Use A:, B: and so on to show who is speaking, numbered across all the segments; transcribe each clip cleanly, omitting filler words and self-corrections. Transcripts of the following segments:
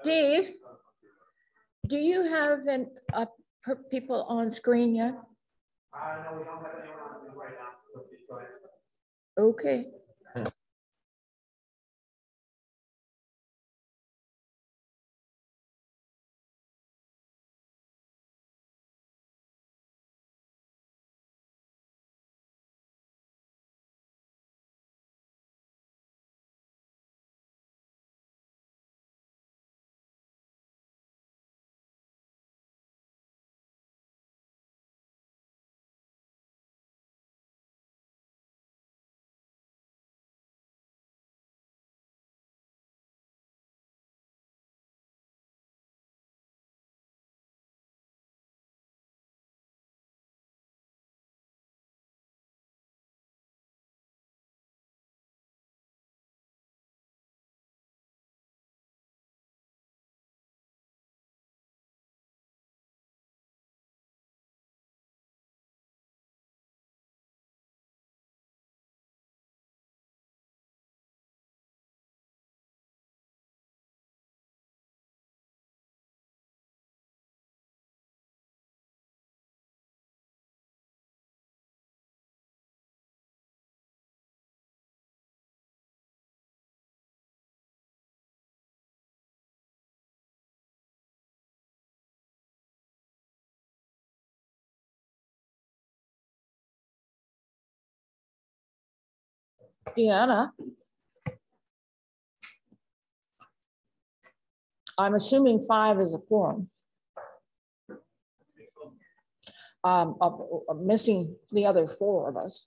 A: Dave, do you have people on screen yet?
B: No, we don't have anyone on Zoom right now. So please go ahead.
A: Okay. Deanna, I'm assuming 5 is a quorum. I'm missing the other 4 of us.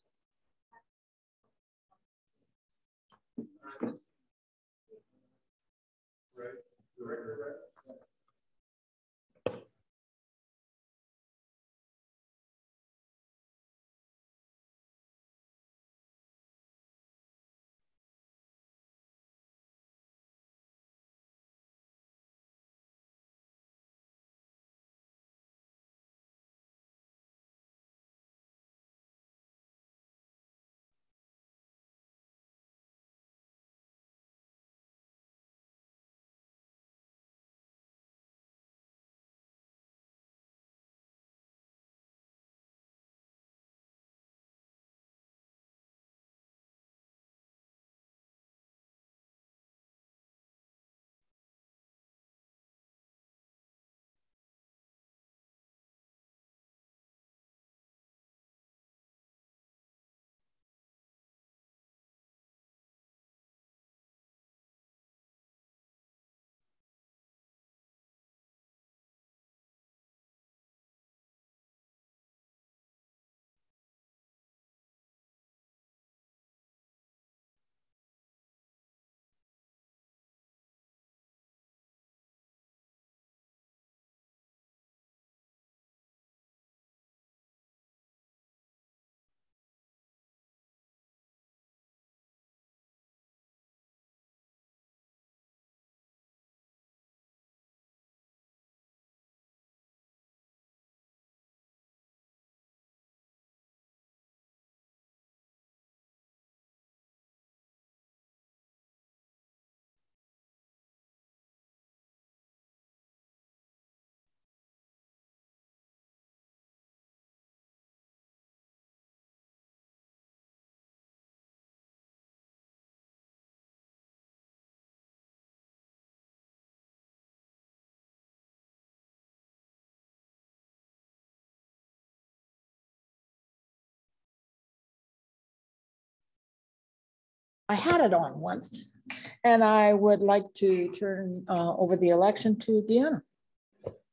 A: I had it on once, and I would like to turn over the election to Deanna.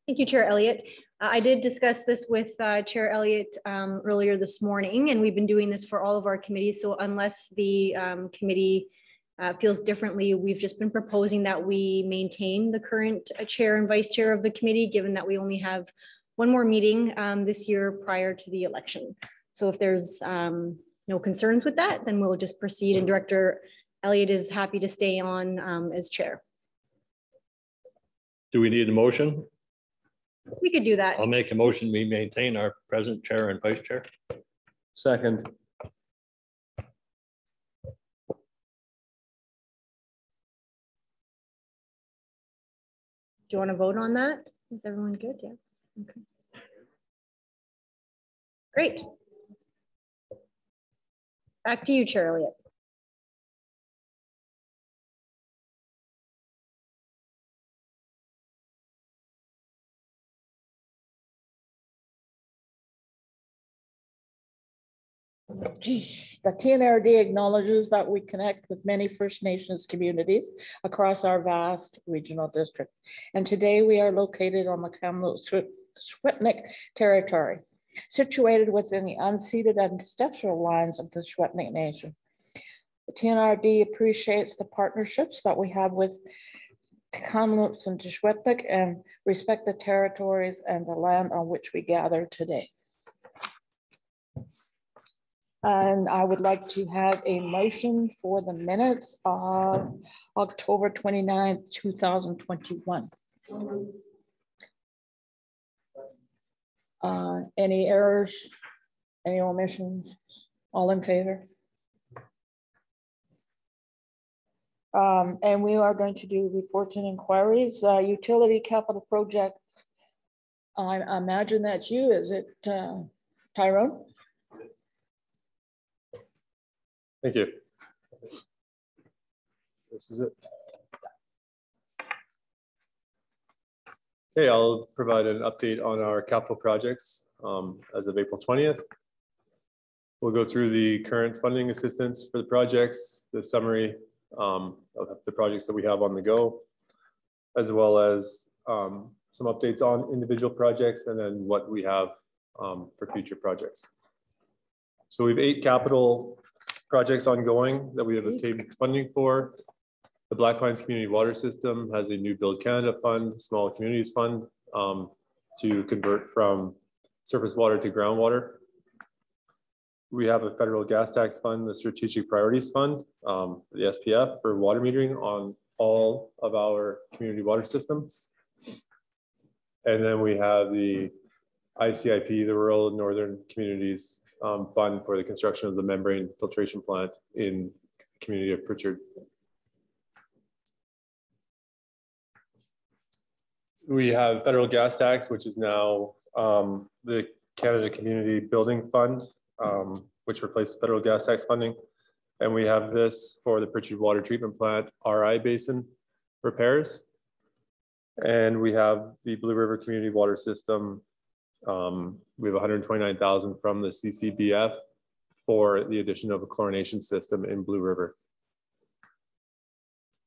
C: Thank you, Chair Elliott. I did discuss this with Chair Elliott earlier this morning, and we've been doing this for all of our committees. So unless the committee feels differently, we've just been proposing that we maintain the current chair and vice chair of the committee, given that we only have one more meeting this year prior to the election. So if there's no concerns with that, then we'll just proceed, and Director Elliott is happy to stay on as chair.
D: Do we need a motion?
C: We could do that.
D: I'll make a motion. We maintain our present chair and vice chair. Second.
C: you want to vote on that? Is everyone good? Yeah. Okay. Great. Back to you, Chair Elliott.
A: Geez, the TNRD acknowledges that we connect with many First Nations communities across our vast regional district. And today we are located on the Kamloops-Secwépemc territory, situated within the unceded ancestral lands of the Secwépemc Nation. The TNRD appreciates the partnerships that we have with Kamloops and Secwépemc and respect the territories and the land on which we gather today. And I would like to have a motion for the minutes of October 29th, 2021. Any errors, any omissions? All in favor? And we are going to do reports and inquiries. Utility capital project. I imagine that's you. Is it Tyrone?
E: Thank you. This is it. Okay, I'll provide an update on our capital projects as of April 20th. We'll go through the current funding assistance for the projects, the summary of the projects that we have on the go, as well as some updates on individual projects and then what we have for future projects. So we have 8 capital projects ongoing that we have obtained funding for. The Black Pines Community Water System has a new Build Canada Fund, Small Communities Fund, to convert from surface water to groundwater. We have a federal gas tax fund, the Strategic Priorities Fund, the SPF, for water metering on all of our community water systems. And then we have the ICIP, the Rural Northern Communities Fund, for the construction of the membrane filtration plant in the community of Pritchard. We have federal gas tax, which is now the Canada Community Building Fund, which replaced federal gas tax funding. And we have this for the Pritchard Water Treatment Plant RI Basin repairs. And we have the Blue River Community Water System. We have 129,000 from the CCBF for the addition of a chlorination system in Blue River.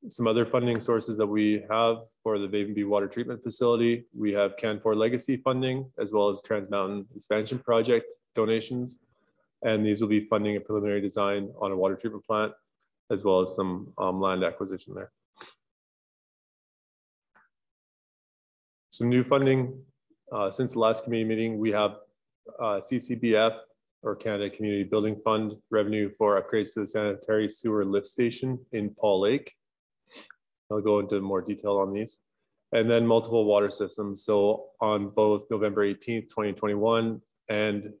E: Some other funding sources that we have for the Vapenb water treatment facility, we have Canfor Legacy funding, as well as Trans Mountain Expansion Project donations. And these will be funding a preliminary design on a water treatment plant, as well as some land acquisition there. Some new funding. Since the last committee meeting, we have CCBF, or Canada Community Building Fund, revenue for upgrades to the sanitary sewer lift station in Paul Lake. I'll go into more detail on these. And then multiple water systems. So on both November 18th, 2021 and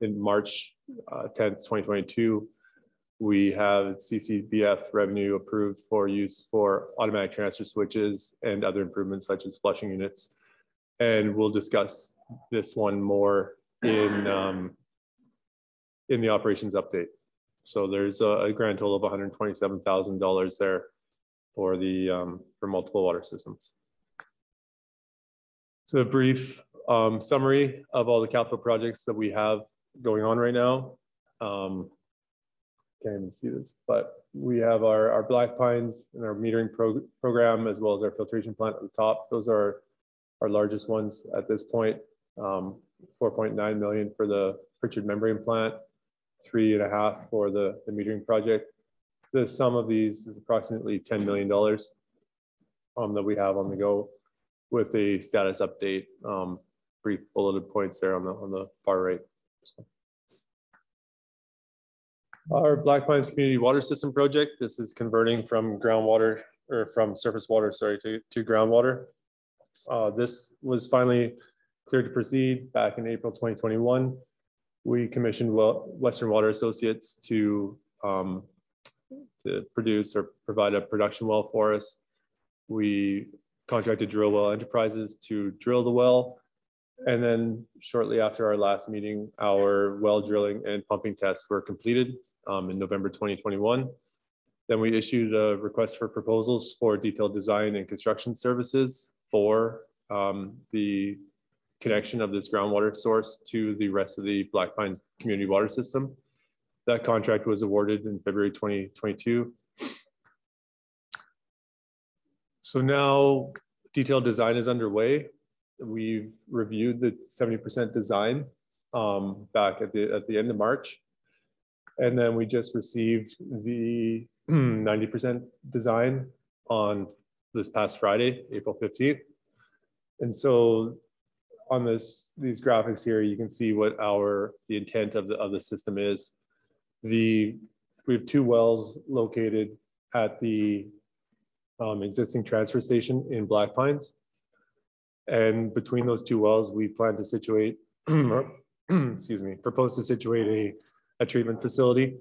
E: in March 10th, 2022, we have CCBF revenue approved for use for automatic transfer switches and other improvements such as flushing units. And we'll discuss this one more in the operations update. So there's a grand total of $127,000 there for the for multiple water systems. So a brief summary of all the capital projects that we have going on right now. Can't even see this, but we have our Black Pines and our metering program, as well as our filtration plant at the top. Those are our largest ones at this point. 4.9 million for the Pritchard membrane plant, 3.5 for the metering project. The sum of these is approximately $10 million that we have on the go, with a status update, brief bulleted points there on the far right. Our Black Pines Community Water System project, this is converting from groundwater, or from surface water, sorry, to groundwater. This was finally cleared to proceed back in April 2021. We commissioned Western Water Associates to produce or provide a production well for us. We contracted drill well enterprises to drill the well. And then shortly after our last meeting, our well drilling and pumping tests were completed in November 2021. Then we issued a request for proposals for detailed design and construction services for the connection of this groundwater source to the rest of the Black Pines community water system. That contract was awarded in February 2022. So now detailed design is underway. We've reviewed the 70% design back at the end of March. And then we just received the 90% design on this past Friday, April 15th. And so on these graphics here, you can see what the intent of the system is. We have two wells located at the existing transfer station in Black Pines. And between those two wells, we plan to situate, propose to situate a treatment facility.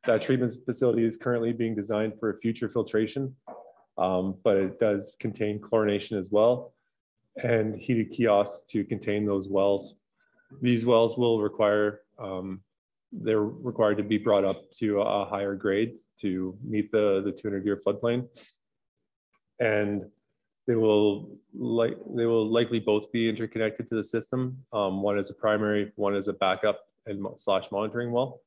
E: That treatment facility is currently being designed for future filtration, but it does contain chlorination as well, and heated kiosks to contain those wells. These wells will require, they're required to be brought up to a higher grade to meet the 200-year floodplain. And they will likely both be interconnected to the system. One is a primary, one is a backup and / monitoring well.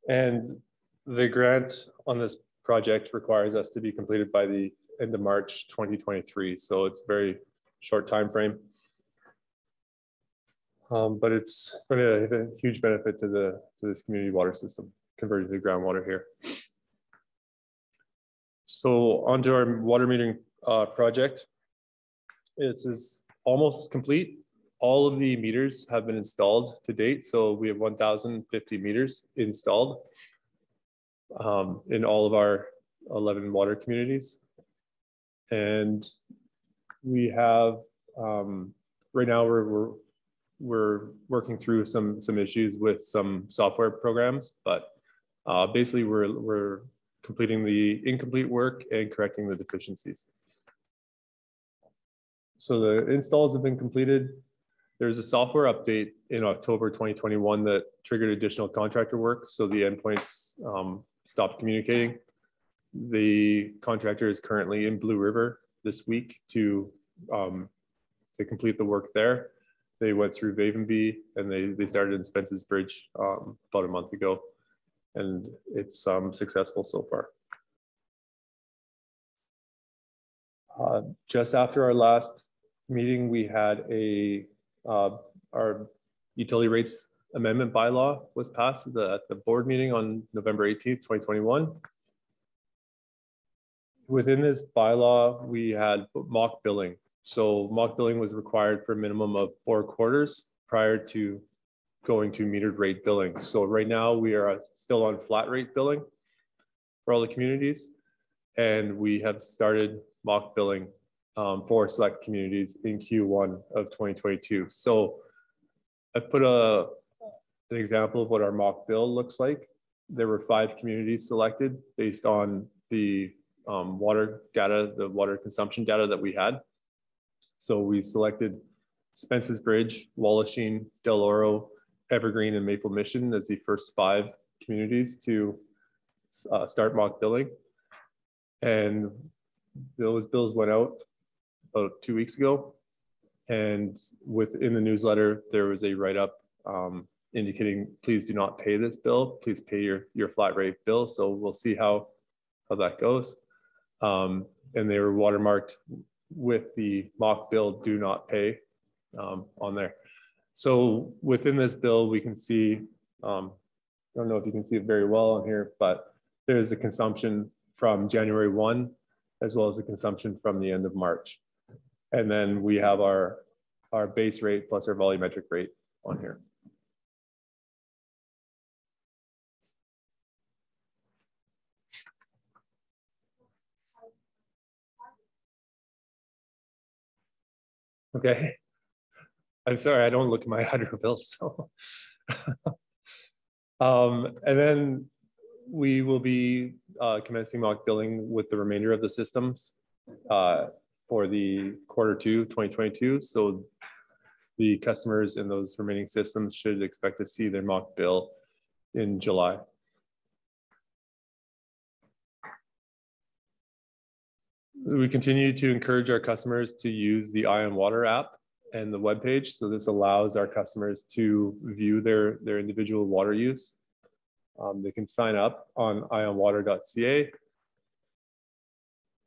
E: And the grant on this project requires us to be completed by the end of March 2023. So it's a very short time frame. But it's going to have a huge benefit to this community water system, converted to groundwater here. So onto our water metering project. This is almost complete. All of the meters have been installed to date. So we have 1,050 meters installed in all of our 11 water communities. And we have, right now we're working through some issues with some software programs, but basically we're completing the incomplete work and correcting the deficiencies. So the installs have been completed. There's a software update in October 2021 that triggered additional contractor work. So the endpoints stopped communicating. The contractor is currently in Blue River this week to complete the work there. They went through Vapenb and they started in Spence's Bridge about a month ago. And it's successful so far. Just after our last meeting, we had our utility rates amendment bylaw was passed at the board meeting on November 18th, 2021. Within this bylaw, we had mock billing. So mock billing was required for a minimum of 4 quarters prior to going to metered rate billing. So right now we are still on flat rate billing for all the communities. And we have started mock billing for select communities in Q1 of 2022. So I put an example of what our mock bill looks like. There were 5 communities selected based on the water data, the water consumption data that we had. So we selected Spence's Bridge, Wallachine, Del Oro, Evergreen, and Maple Mission as the first 5 communities to start mock billing. And those bills went out about 2 weeks ago. And within the newsletter, there was a write-up indicating, please do not pay this bill. Please pay your flat rate bill. So we'll see how that goes. And they were watermarked with the mock bill do not pay on there. So within this bill, we can see, I don't know if you can see it very well on here, but there's a consumption from January 1, as well as a consumption from the end of March. And then we have our base rate plus our volumetric rate on here. Okay. I'm sorry, I don't look at my hydro bills. So, and then we will be commencing mock billing with the remainder of the systems for the Q2 2022. So the customers in those remaining systems should expect to see their mock bill in July. We continue to encourage our customers to use the Ion Water app and the webpage. So this allows our customers to view their individual water use. They can sign up on ionwater.ca.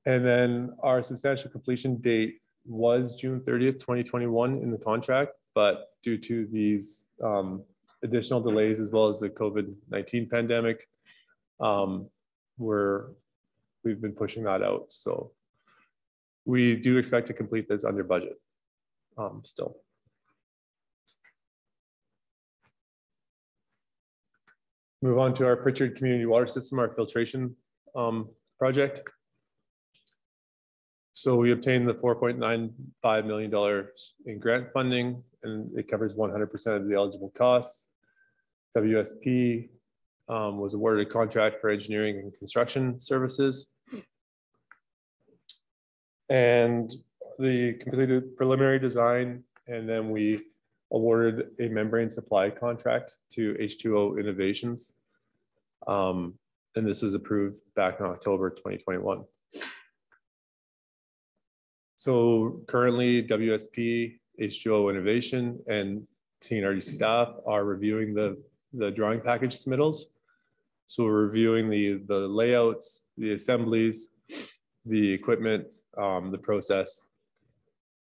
E: And then our substantial completion date was June 30th, 2021 in the contract, but due to these additional delays as well as the COVID-19 pandemic, we've been pushing that out. So we do expect to complete this under budget still. Move on to our Pritchard Community Water System, our filtration project. So we obtained the $4.95 million in grant funding, and it covers 100% of the eligible costs. WSP was awarded a contract for engineering and construction services. And the completed preliminary design, and then we awarded a membrane supply contract to H2O Innovations. And this was approved back in October 2021. So currently WSP, H2O Innovation, and TNRD staff are reviewing the drawing package submittals. So we're reviewing the layouts, the assemblies, the equipment, the process,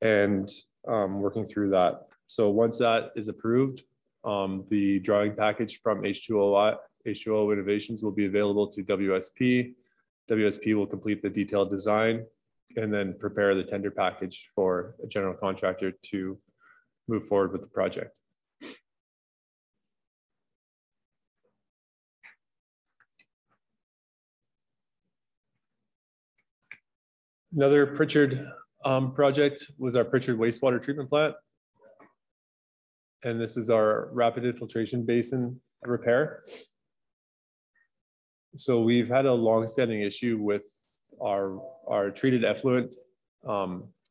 E: and working through that. So once that is approved, the drawing package from H2O Innovations will be available to WSP. WSP will complete the detailed design and then prepare the tender package for a general contractor to move forward with the project. Another Pritchard project was our Pritchard wastewater treatment plant. And this is our rapid infiltration basin repair. So we've had a long-standing issue with our treated effluent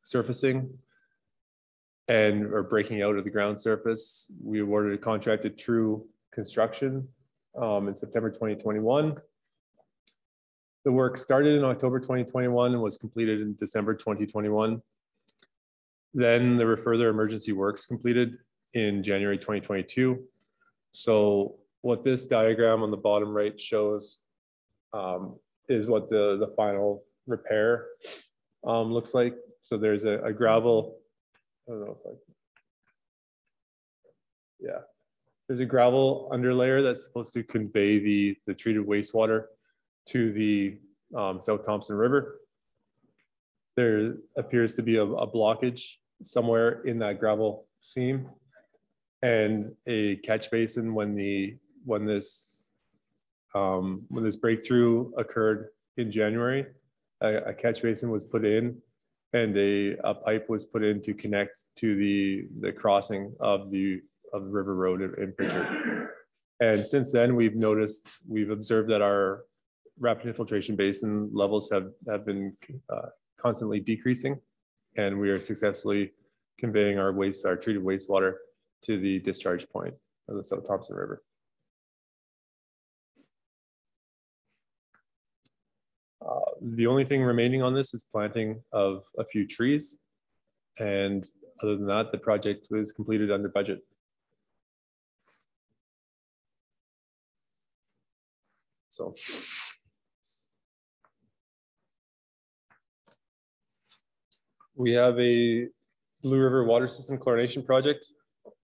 E: surfacing or breaking out of the ground surface. We awarded a contract to True Construction in September 2021. The work started in October 2021 and was completed in December 2021. Then there were further emergency works completed in January 2022. So what this diagram on the bottom right shows is what the final repair looks like. So there's a gravel, I don't know if there's a gravel underlayer that's supposed to convey the treated wastewater to the South Thompson River. There appears to be a blockage somewhere in that gravel seam, and a catch basin when this breakthrough occurred in January. A catch basin was put in, and a pipe was put in to connect to the crossing of the River Road in Pritchard. And since then, we've observed that our rapid infiltration basin levels have been constantly decreasing, and we are successfully conveying our treated wastewater to the discharge point of the South Thompson River. The only thing remaining on this is planting of a few trees. And other than that, the project was completed under budget. So. We have a Blue River water system chlorination project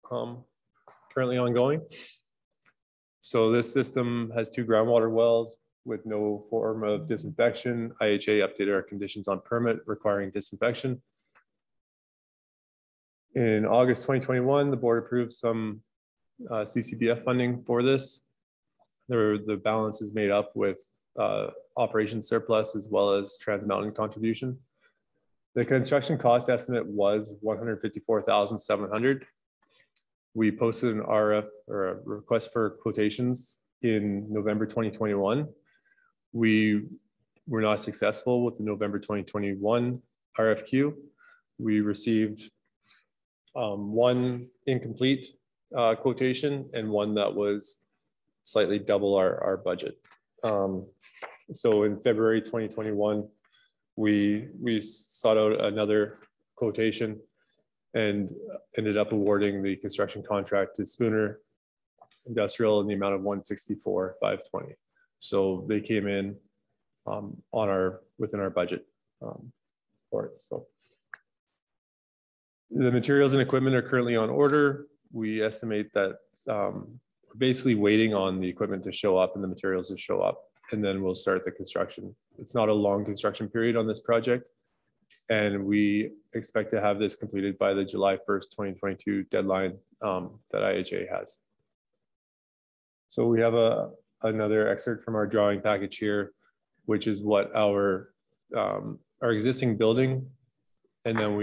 E: currently ongoing. So this system has 2 groundwater wells with no form of disinfection. IHA updated our conditions on permit requiring disinfection. In August 2021, the board approved some CCBF funding for this. The balance is made up with operation surplus as well as Trans Mountain contribution. The construction cost estimate was $154,700. We posted an RF, or a request for quotations, in November 2021. We were not successful with the November 2021 RFQ. We received one incomplete quotation and one that was slightly double our budget. So in February 2021, we sought out another quotation and ended up awarding the construction contract to Spooner Industrial in the amount of $164,520. So they came in within our budget for it. So the materials and equipment are currently on order. We estimate that we're basically waiting on the equipment to show up and the materials to show up, and then we'll start the construction. It's not a long construction period on this project, and we expect to have this completed by the July 1st, 2022 deadline that IHA has. So we have another excerpt from our drawing package here, which is what our existing building, and then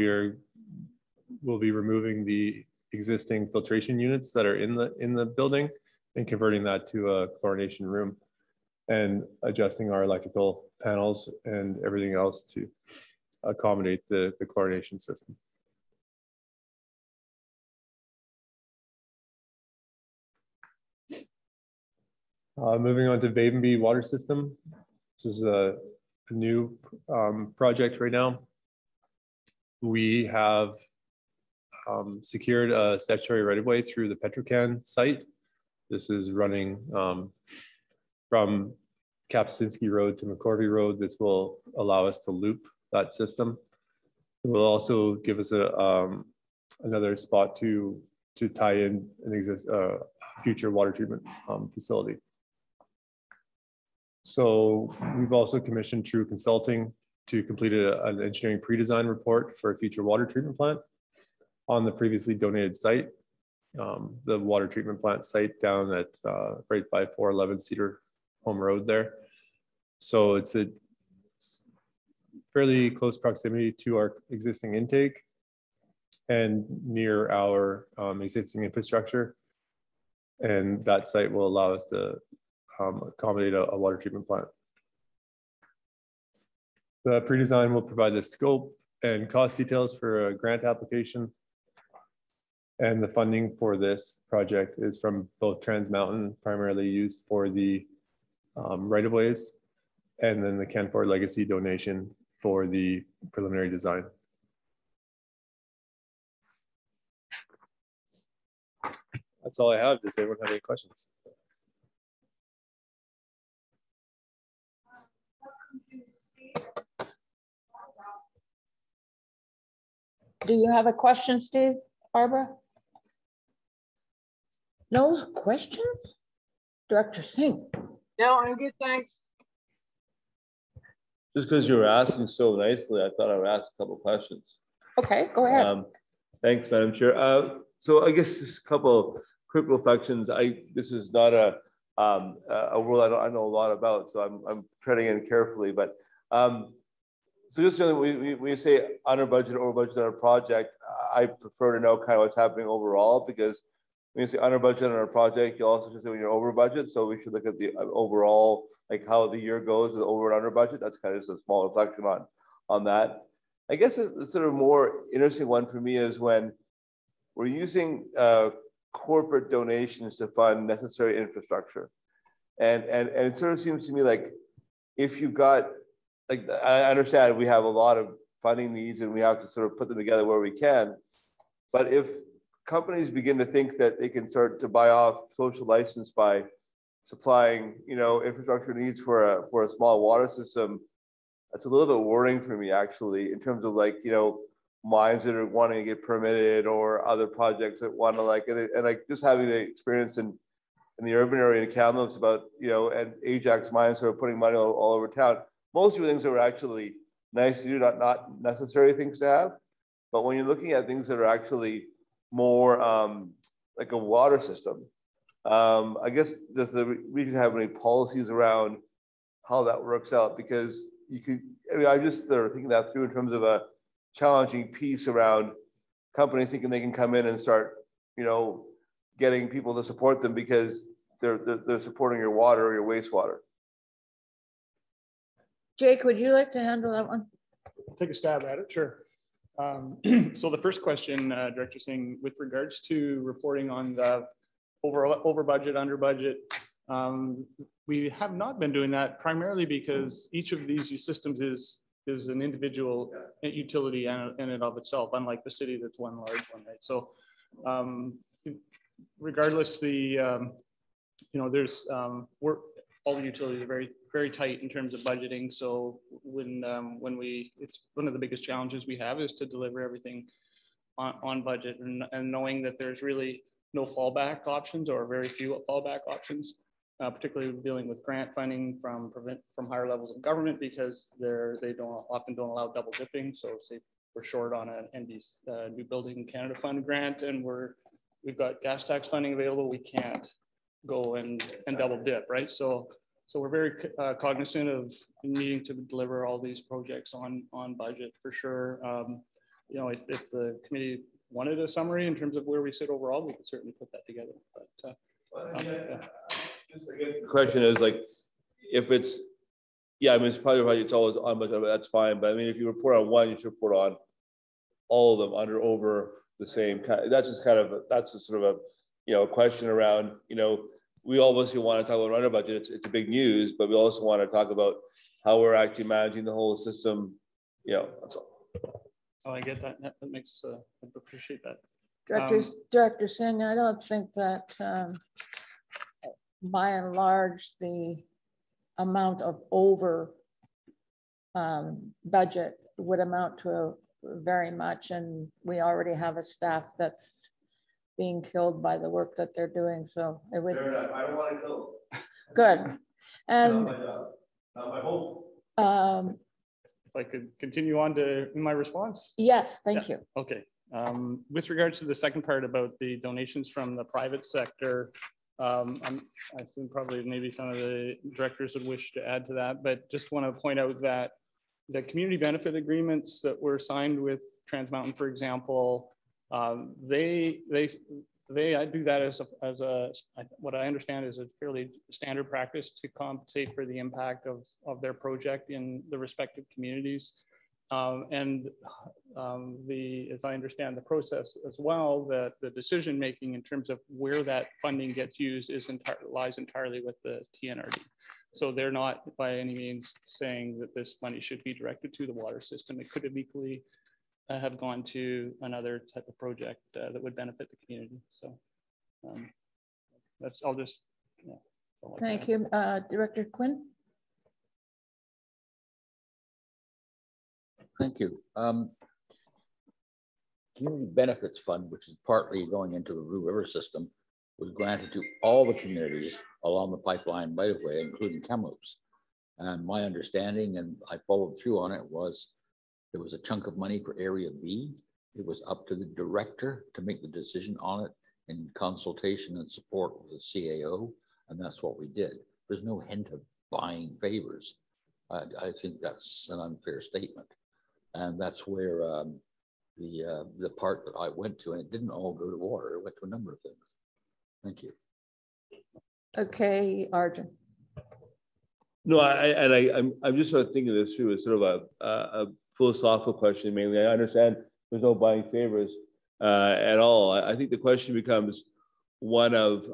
E: we'll be removing the existing filtration units that are in the building and converting that to a chlorination room and adjusting our electrical panels and everything else to accommodate the chlorination system. Moving on to Vapenb water system. This is a new project right now. We have secured a statutory right-of-way through the Petrocan site. This is running from Kapczynski Road to McCorvey Road. This will allow us to loop that system. It will also give us another spot to tie in an future water treatment facility. So we've also commissioned True Consulting to complete an engineering pre-design report for a future water treatment plant on the previously donated site, the water treatment plant site down at right by 411 Cedar Home Road there. So it's a fairly close proximity to our existing intake and near our existing infrastructure. And that site will allow us to accommodate a water treatment plant. The pre-design will provide the scope and cost details for a grant application. And the funding for this project is from both Trans Mountain, primarily used for the right-of-ways, and then the Canfor Legacy donation for the preliminary design. That's all I have. Does anyone have any questions?
A: Do you have a question, Steve? Barbara? No questions? Director Singh?
B: No, I'm good, thanks.
F: Just because you were asking so nicely, I thought I would ask a couple of questions.
A: Okay, go ahead.
F: Thanks, Madam Chair. So I guess just a couple quick reflections. This is not a world I know a lot about, so I'm treading in carefully. But so just when you say under budget or over budget on a project, I prefer to know kind of what's happening overall, because when you say under budget on a project, you also should say when you're over budget. So we should look at the overall, like how the year goes with over and under budget. That's kind of just a small reflection on that. I guess the sort of more interesting one for me is when we're using corporate donations to fund necessary infrastructure. And it sort of seems to me like if you've got, like, I understand we have a lot of funding needs and we have to sort of put them together where we can. But if companies begin to think that they can start to buy off social license by supplying, infrastructure needs for a small water system, that's a little bit worrying for me, actually, in terms of like, mines that are wanting to get permitted or other projects that want to and just having the experience in the urban area in Kamloops about, and Ajax mines are putting money all over town. Most of the things that are actually nice to do, not necessary things to have. But when you're looking at things that are actually more like a water system, I guess does the region have any policies around how that works out? Because you could, I just sort of thinking that through in terms of a challenging piece around companies thinking they can come in and start, getting people to support them because they're supporting your water or your wastewater.
A: Jake, would you like to handle that one?
B: I'll take a stab at it, sure. So the first question, Director Singh, with regards to reporting on the over budget, under budget, we have not been doing that primarily because each of these systems is an individual utility in and of itself, unlike the city that's one large one, right? So regardless, there's all the utilities are very, very tight in terms of budgeting. So it's one of the biggest challenges we have is to deliver everything on budget, and knowing that there's really no fallback options or very few fallback options, particularly dealing with grant funding from higher levels of government, because they often don't allow double dipping. So say we're short on an NB New Building Canada Fund grant, and we've got gas tax funding available, we can't go and double dip, right? So we're very cognizant of needing to deliver all these projects on budget for sure. If the committee wanted a summary in terms of where we sit overall, we could certainly put that together. But
F: I guess the question is, like, if it's, it's probably right, it's always on budget, but that's fine. But I mean, if you report on one, you should report on all of them under over the same kind. That's just sort of a question around, we obviously want to talk about under budget. It's a big news, but we also want to talk about how we're actually managing the whole system. That's all.
B: Oh, I get that. That makes, I appreciate that.
A: Director Singh, I don't think that by and large, the amount of over budget would amount to very much. And we already have a staff that's being killed by the work that they're doing. So it would.
F: Fair enough. I don't want to kill.
A: Good. And
F: not my job, not my home.
B: If I could continue on to my response.
A: Yes, thank you.
B: Okay. With regards to the second part about the donations from the private sector, I assume probably maybe some of the directors would wish to add to that, but just want to point out that the community benefit agreements that were signed with Trans Mountain, for example, they do that as what I understand is a fairly standard practice to compensate for the impact of their project in the respective communities. As I understand the process as well, that the decision making in terms of where that funding gets used lies entirely with the TNRD. So they're not by any means saying that this money should be directed to the water system. It could have equally have gone to another type of project that would benefit the community. So I'll just.
A: Thank you, Director Quinn.
G: Thank you. Community Benefits Fund, which is partly going into the Rue River system, was granted to all the communities along the pipeline right of way, including Kamloops. And my understanding, and I followed through on it, was there was a chunk of money for Area B. It was up to the director to make the decision on it in consultation and support with the CAO, and that's what we did. There's no hint of buying favors. I think that's an unfair statement. And that's where the part that I went to, and it didn't all go to water, it went to a number of things. Thank you.
A: Okay, Arjun.
F: No, I'm just sort of thinking this through as sort of a philosophical question mainly. I understand there's no buying favors at all. I think the question becomes one of,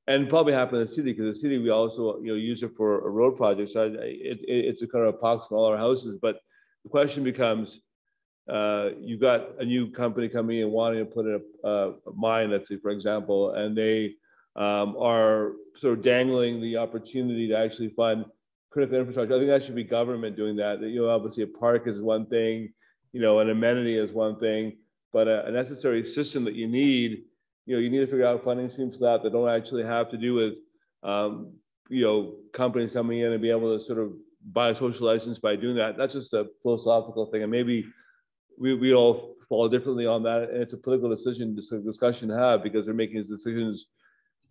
F: and probably happened in the city, because the city, we also use it for a road project. So it's a kind of a pox in all our houses. But the question becomes, you've got a new company coming in wanting to put in a mine, let's say, for example, and they are sort of dangling the opportunity to actually fund critical infrastructure. I think that should be government doing that. Obviously a park is one thing, an amenity is one thing, but a necessary system that you need to figure out funding streams for that don't actually have to do with, companies coming in and be able to sort of buy a social license by doing that. That's just a philosophical thing. And maybe we all fall differently on that. And it's a political discussion to have, because they're making these decisions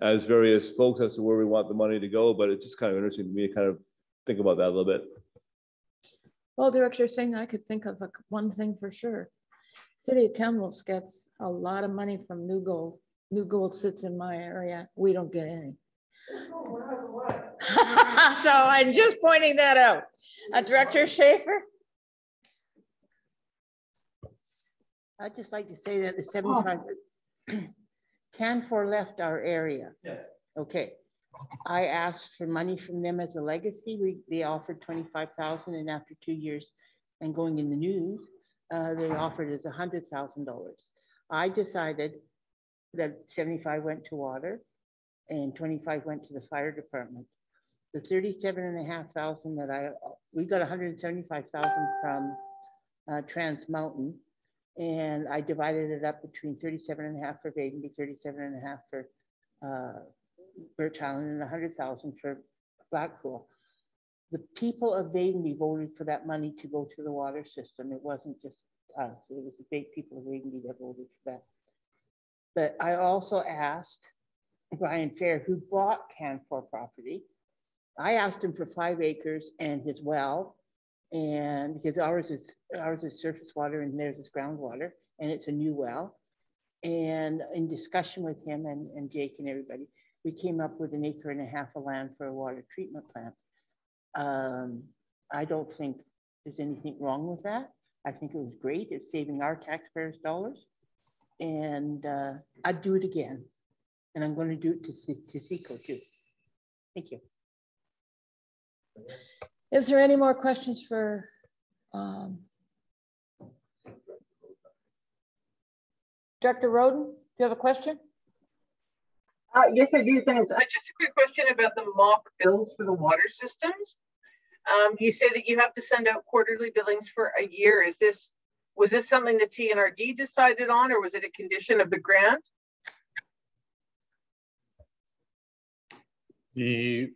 F: as various folks as to where we want the money to go. But it's just kind of interesting to me to kind of think about that a little bit.
A: Well, Director Singh, I could think of one thing for sure. City of Kamloops gets a lot of money from New New Gold sits in my area. We don't get any. So I'm just pointing that out. Director Schaefer?
H: I'd just like to say that the 75 Canfor left our area. Yeah. Okay. I asked for money from them as a legacy. They offered 25,000, and after 2 years and going in the news, they offered us $100,000. I decided that 75 went to water and 25 went to the fire department. The 37,500 that we got 175,000 from Trans Mountain, and I divided it up between 37,500 for Vapenb, 37,500 for Birch Island, and 100,000 for Blackpool. The people of Vapenb voted for that money to go to the water system. It wasn't just us, it was the big people of Vapenb that voted for that. But I also asked Brian Fair, who bought Canfor property, I asked him for 5 acres and his well, and because ours is surface water and theirs is groundwater, and it's a new well. And in discussion with him and Jake and everybody, we came up with 1.5 acres of land for a water treatment plant. I don't think there's anything wrong with that. I think it was great. It's saving our taxpayers dollars. And I'd do it again. And I'm going to do it to Seco too. Thank you.
A: Is there any more questions for Director Roden? Do you have a question?
I: Yes, I do. Thanks. Just a quick question about the mock bills for the water systems. You say that you have to send out quarterly billings for a year. Was this something the TNRD decided on, or was it a condition of the grant?
E: The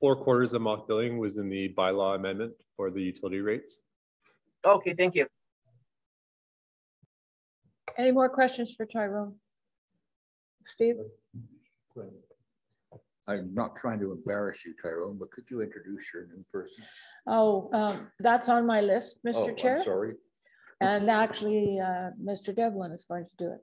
E: 4 quarters of mock billing was in the bylaw amendment for the utility rates.
I: Okay, thank you.
A: Any more questions for Tyrone? Steve?
G: I'm not trying to embarrass you, Tyrone, but could you introduce your new person?
A: Oh, that's on my list, Mr. Chair.
G: I'm sorry.
A: And actually, Mr. Devlin is going to do it.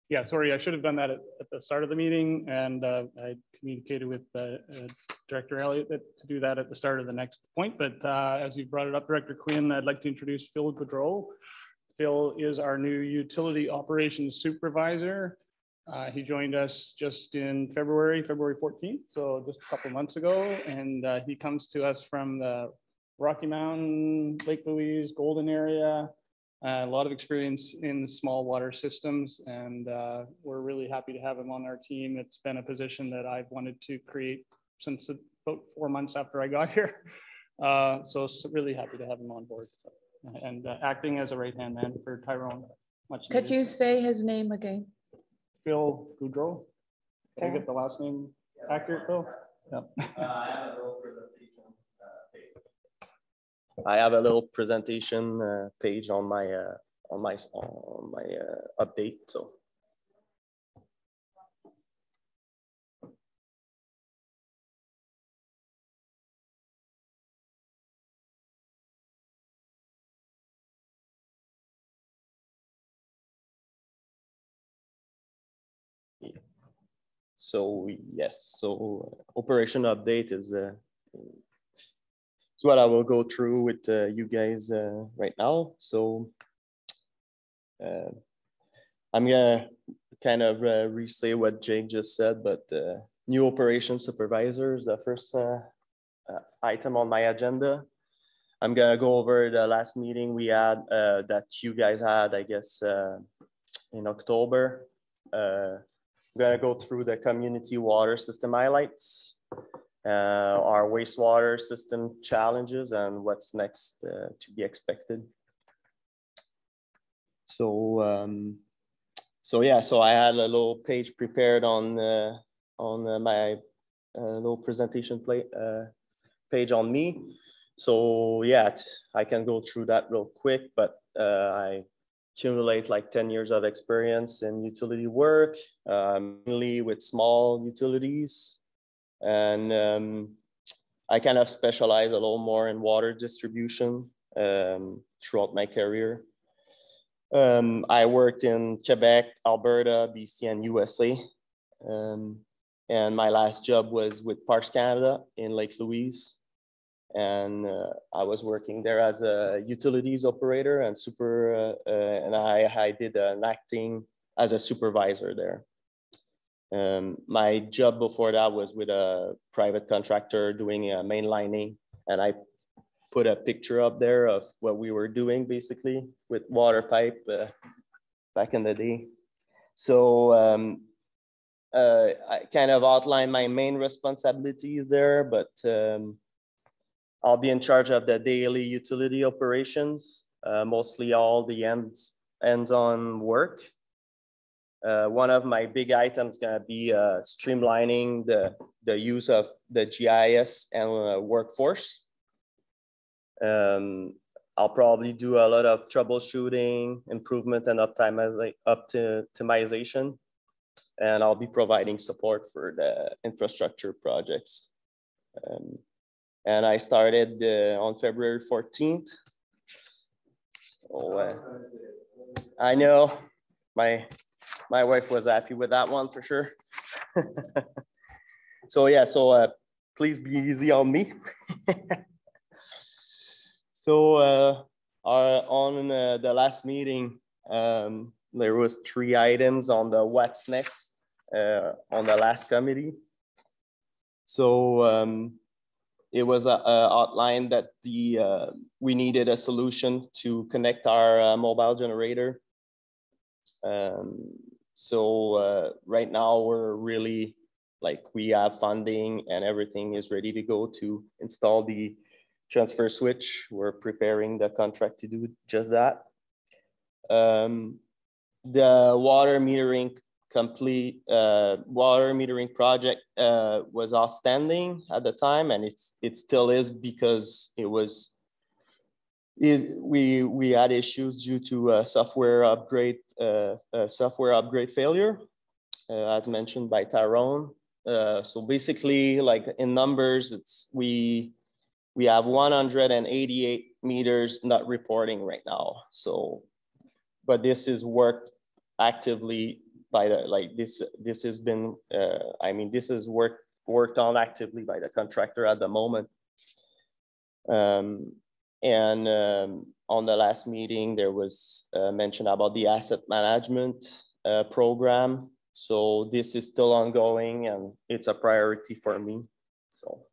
B: Yeah, sorry, I should have done that at the start of the meeting, and I communicated with Director Elliott to do that at the start of the next point. But as you brought it up, Director Quinn, I'd like to introduce Phil Goudreau. Phil is our new utility operations supervisor. He joined us just in February 14th, so just a couple months ago, and he comes to us from the Rocky Mountain, Lake Louise, Golden area. A lot of experience in small water systems, and we're really happy to have him on our team. It's been a position that I've wanted to create since about 4 months after I got here. So really happy to have him on board. So, and acting as a right-hand man for Tyrone.
A: Could you say his name again?
B: Phil Goudreau. Did I get the last name accurate, Phil? Yep.
J: I have a little presentation page on my update. So. So yes, so operation update is what I will go through with you guys right now. So I'm gonna kind of re-say what Jake just said, but new operation supervisor is the first item on my agenda. I'm gonna go over the last meeting we had that you guys had, I guess, in October. I'm gonna go through the community water system highlights, our wastewater system challenges, and what's next to be expected. So, so I had a little page prepared on my little presentation page on me. So yeah, I can go through that real quick, but I accumulate like 10 years of experience in utility work, mainly with small utilities. And I kind of specialize a little more in water distribution throughout my career. I worked in Quebec, Alberta, BC, and USA. And my last job was with Parks Canada in Lake Louise. And I was working there as a utilities operator and and I did an acting as a supervisor there. My job before that was with a private contractor doing mainlining, and I put a picture up there of what we were doing basically with water pipe back in the day. So I kind of outlined my main responsibilities there, but I'll be in charge of the daily utility operations, mostly all the ends-on work. One of my big items is going to be streamlining the use of the GIS and workforce. I'll probably do a lot of troubleshooting, improvement, and optimization. And I'll be providing support for the infrastructure projects. And I started on February 14th. So I know my wife was happy with that one for sure. So yeah, so please be easy on me. So on the last meeting, there was 3 items on the what's next on the last committee. So it was outlined that we needed a solution to connect our mobile generator. So right now we're really we have funding and everything is ready to go to install the transfer switch. We're preparing the contract to do just that. The water metering project was outstanding at the time, and it still is because we had issues due to software upgrade failure, as mentioned by Tyrone. So basically, in numbers, we have 188 meters not reporting right now. So, but this is worked actively by the this has been this is worked on actively by the contractor at the moment. And on the last meeting, there was mention about the asset management program. So this is still ongoing and it's a priority for me. So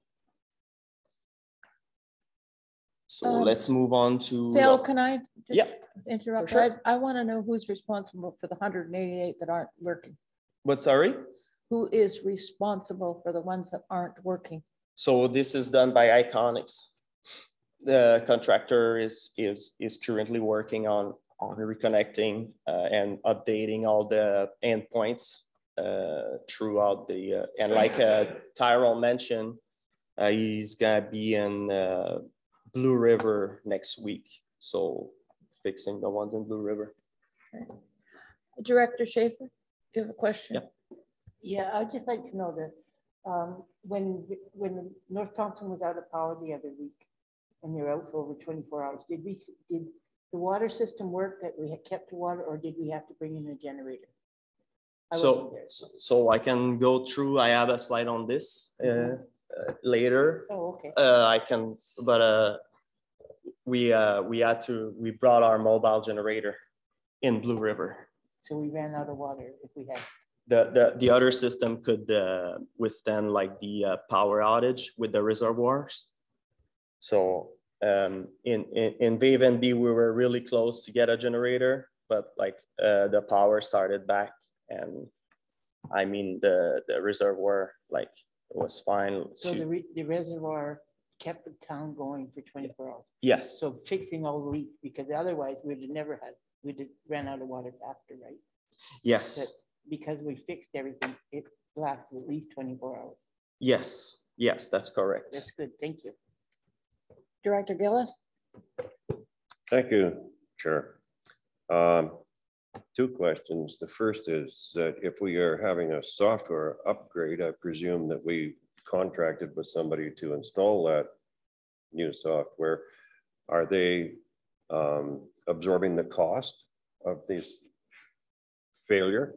J: let's move on to.
A: Phil, can I just interrupt?
J: Sure.
A: I want to know who's responsible for the 188 that aren't working.
J: What, sorry?
A: Who is responsible for the ones that aren't working?
J: So this is done by Iconics. The contractor is currently working on reconnecting and updating all the endpoints throughout the and like Tyrone mentioned, he's gonna be in Blue River next week, so fixing the ones in Blue River.
A: Okay. Director Schaefer, do you have a question?
J: Yep.
H: Yeah, I'd just like to know that when North Thompson was out of power the other week, and they're out for over 24 hours, did the water system work that we had kept the water, or did we have to bring in a generator?
J: So I can go through. I have a slide on this later.
H: Oh, okay.
J: I can, but we brought our mobile generator in Blue River.
H: So we ran out of water if we had.
J: The other system could withstand like the power outage with the reservoirs. So in Vapenb, we were really close to get a generator, but the power started back, and I mean the reservoir it was fine.
H: So the reservoir kept the town going for 24 hours.
J: Yes.
H: So fixing all the leaks, because otherwise we'd ran out of water faster, right?
J: Yes.
H: But because we fixed everything, it lasted at least 24 hours.
J: Yes. Yes, that's correct.
H: That's good. Thank you.
A: Director Gillis?
K: Thank you, Chair. 2 questions. The first is that if we are having a software upgrade, I presume that we contracted with somebody to install that new software. Are they absorbing the cost of this failure?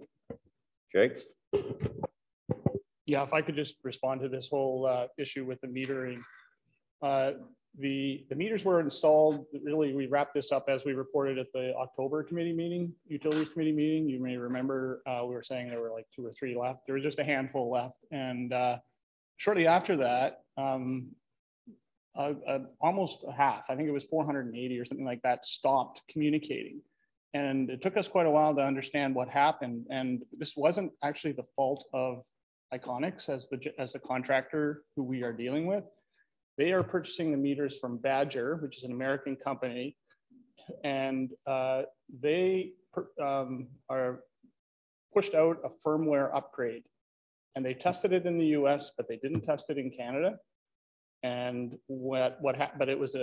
K: Jake?
B: Yeah, if I could just respond to this whole issue with the metering. The meters were installed, really, we wrapped this up as we reported at the October committee meeting, utilities committee meeting. You may remember we were saying there were like 2 or 3 left. There was just a handful left. And shortly after that, almost a half, I think it was 480 or something like that, stopped communicating. And it took us quite a while to understand what happened. And this wasn't actually the fault of Iconics as the contractor who we are dealing with. They are purchasing the meters from Badger, which is an American company, and they are pushed out a firmware upgrade. And they tested it in the US, but they didn't test it in Canada. And but it was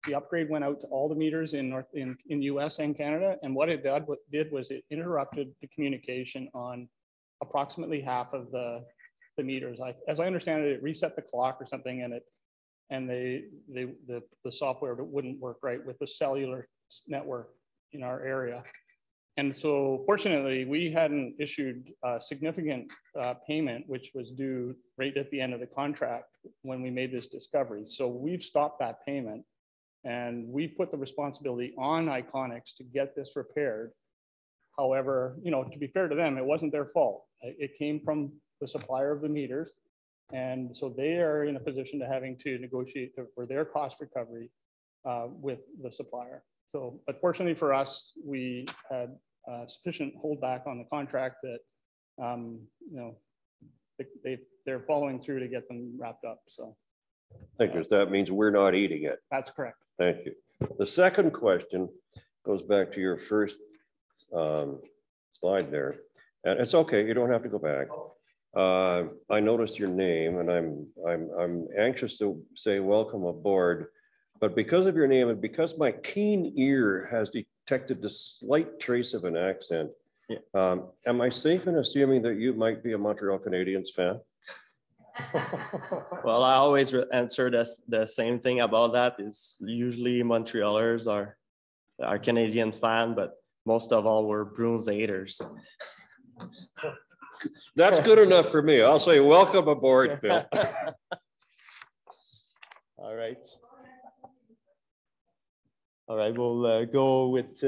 B: the upgrade went out to all the meters in US and Canada. And what it did was it interrupted the communication on approximately half of the meters. As I understand it, it reset the clock or something, and the software wouldn't work right with the cellular network in our area. And so fortunately, we hadn't issued a significant payment, which was due right at the end of the contract when we made this discovery. So we've stopped that payment, and we put the responsibility on Iconics to get this repaired. However, to be fair to them, it wasn't their fault. It came from the supplier of the meters. And so they are in a position to having to negotiate for their cost recovery with the supplier. So, but fortunately for us, we had sufficient holdback on the contract that, they're following through to get them wrapped up. So.
K: Thinkers, that means we're not eating it.
B: That's correct.
K: Thank you. The second question goes back to your first slide there. And it's okay, you don't have to go back. I noticed your name, and I'm anxious to say welcome aboard, but because of your name and because my keen ear has detected the slight trace of an accent, am I safe in assuming that you might be a Montreal Canadiens fan?
J: Well, I always answer the same thing about that. Is usually Montrealers are Canadian fan, but most of all we're Bruins haters.
K: That's good enough for me. I'll say welcome aboard, Phil.
J: All right. All right, we'll go with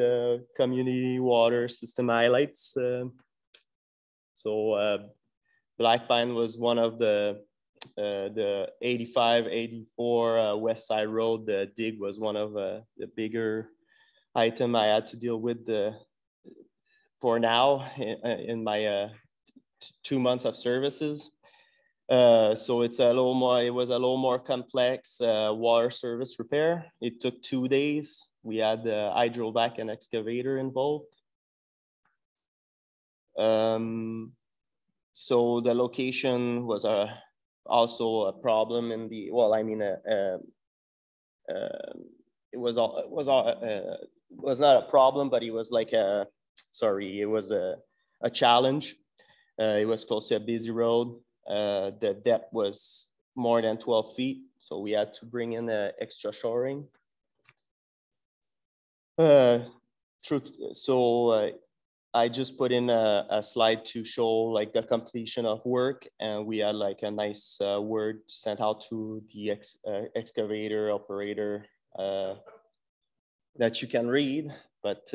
J: community water system highlights. Black Pine was one of the 85, 84 West Side Road. The dig was one of the bigger item I had to deal with for now in my 2 months of services. So it was a little more complex water service repair. It took 2 days. We had the hydrovac and excavator involved. So the location was also a problem in the, well, I mean, it was not a problem, but it was like it was a challenge. It was close to a busy road. The depth was more than 12 feet, so we had to bring in extra shoring. I just put in a slide to show like the completion of work, and we had like a nice word sent out to the excavator operator that you can read. But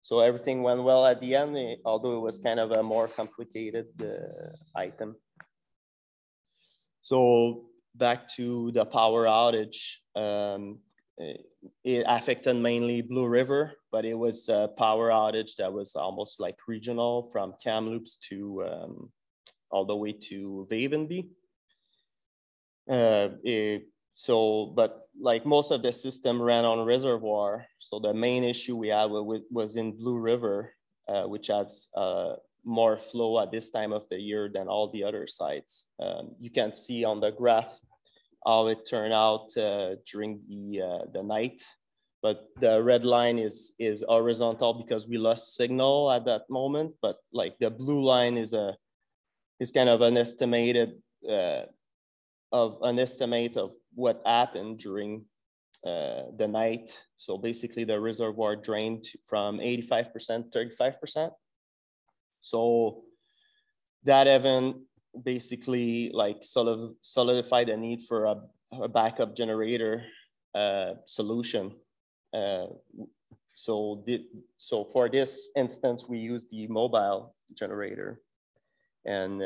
J: so everything went well at the end, although it was kind of a more complicated item. So back to the power outage. It affected mainly Blue River, but it was a power outage that was almost like regional from Kamloops to all the way to Vapenb. But like most of the system ran on reservoir. So the main issue we had was in Blue River, which has more flow at this time of the year than all the other sites. You can see on the graph how it turned out during the night. But the red line is horizontal because we lost signal at that moment. But like the blue line is kind of an estimate of what happened during the night. So basically the reservoir drained from 85% to 35%. So that event basically like solidified the need for a backup generator solution. So for this instance, we used the mobile generator. And